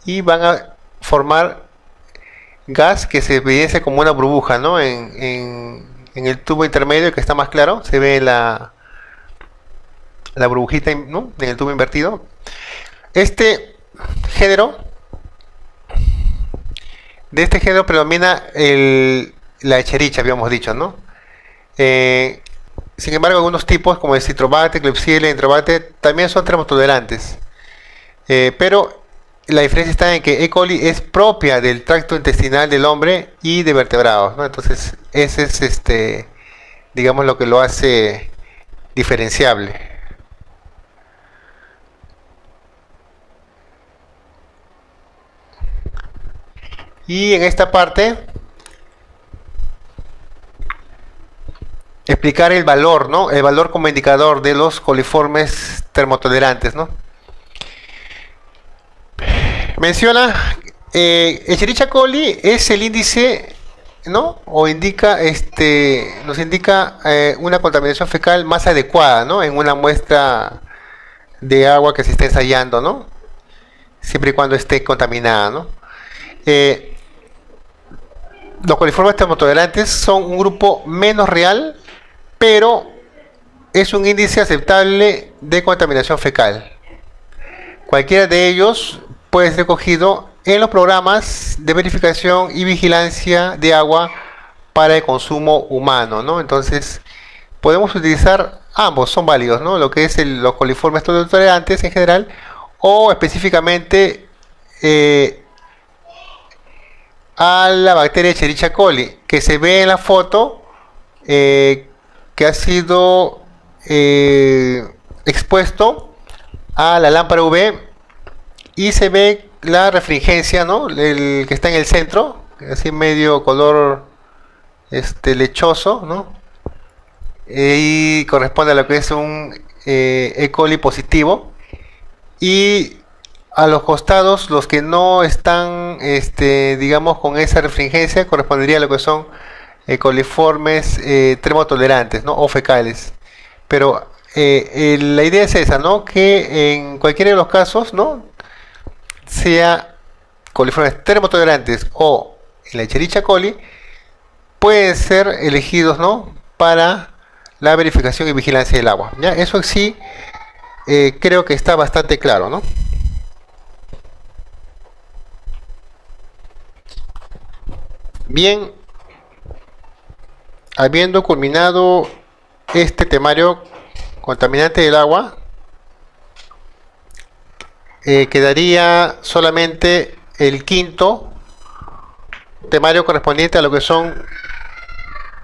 y van a formar gas que se evidencia como una burbuja, ¿no? En el tubo intermedio, que está más claro, se ve la burbujita, ¿no? En el tubo invertido. Este género, de este género predomina la echerichia, habíamos dicho, ¿no? Sin embargo, algunos tipos como el Citrobacter, Klebsiella, Enterobacter también son termotolerantes. Pero la diferencia está en que E. coli es propia del tracto intestinal del hombre y de vertebrados, ¿no? Entonces, ese es digamos, lo que lo hace diferenciable. Y en esta parte explicar el valor, ¿no? El valor como indicador de los coliformes termotolerantes, ¿no? Menciona Escherichia coli es el índice, ¿no? O indica, nos indica una contaminación fecal más adecuada, ¿no? En una muestra de agua que se está ensayando, ¿no? Siempre y cuando esté contaminada, ¿no? Los coliformes termotolerantes son un grupo menos real, pero es un índice aceptable de contaminación fecal. Cualquiera de ellos puede ser cogido en los programas de verificación y vigilancia de agua para el consumo humano, ¿no? Entonces, podemos utilizar ambos, son válidos, ¿no? Lo que es los coliformes tolerantes en general, o específicamente a la bacteria Escherichia coli, que se ve en la foto, que ha sido expuesto a la lámpara UV, y se ve la refringencia, ¿no? El que está en el centro, así medio color lechoso, ¿no? Y corresponde a lo que es un E. coli positivo. Y a los costados, los que no están, digamos, con esa refringencia, correspondería a lo que son coliformes termotolerantes, ¿no? O fecales. Pero la idea es esa, ¿no? Que en cualquiera de los casos, ¿no? Sea coliformes termotolerantes o la Escherichia coli, pueden ser elegidos, ¿no? Para la verificación y vigilancia del agua, ¿ya? Eso sí, creo que está bastante claro, ¿no? Bien, habiendo culminado este temario contaminante del agua, quedaría solamente el quinto temario correspondiente a lo que son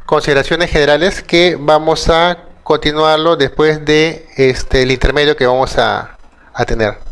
consideraciones generales, que vamos a continuarlo después de el intermedio que vamos a tener.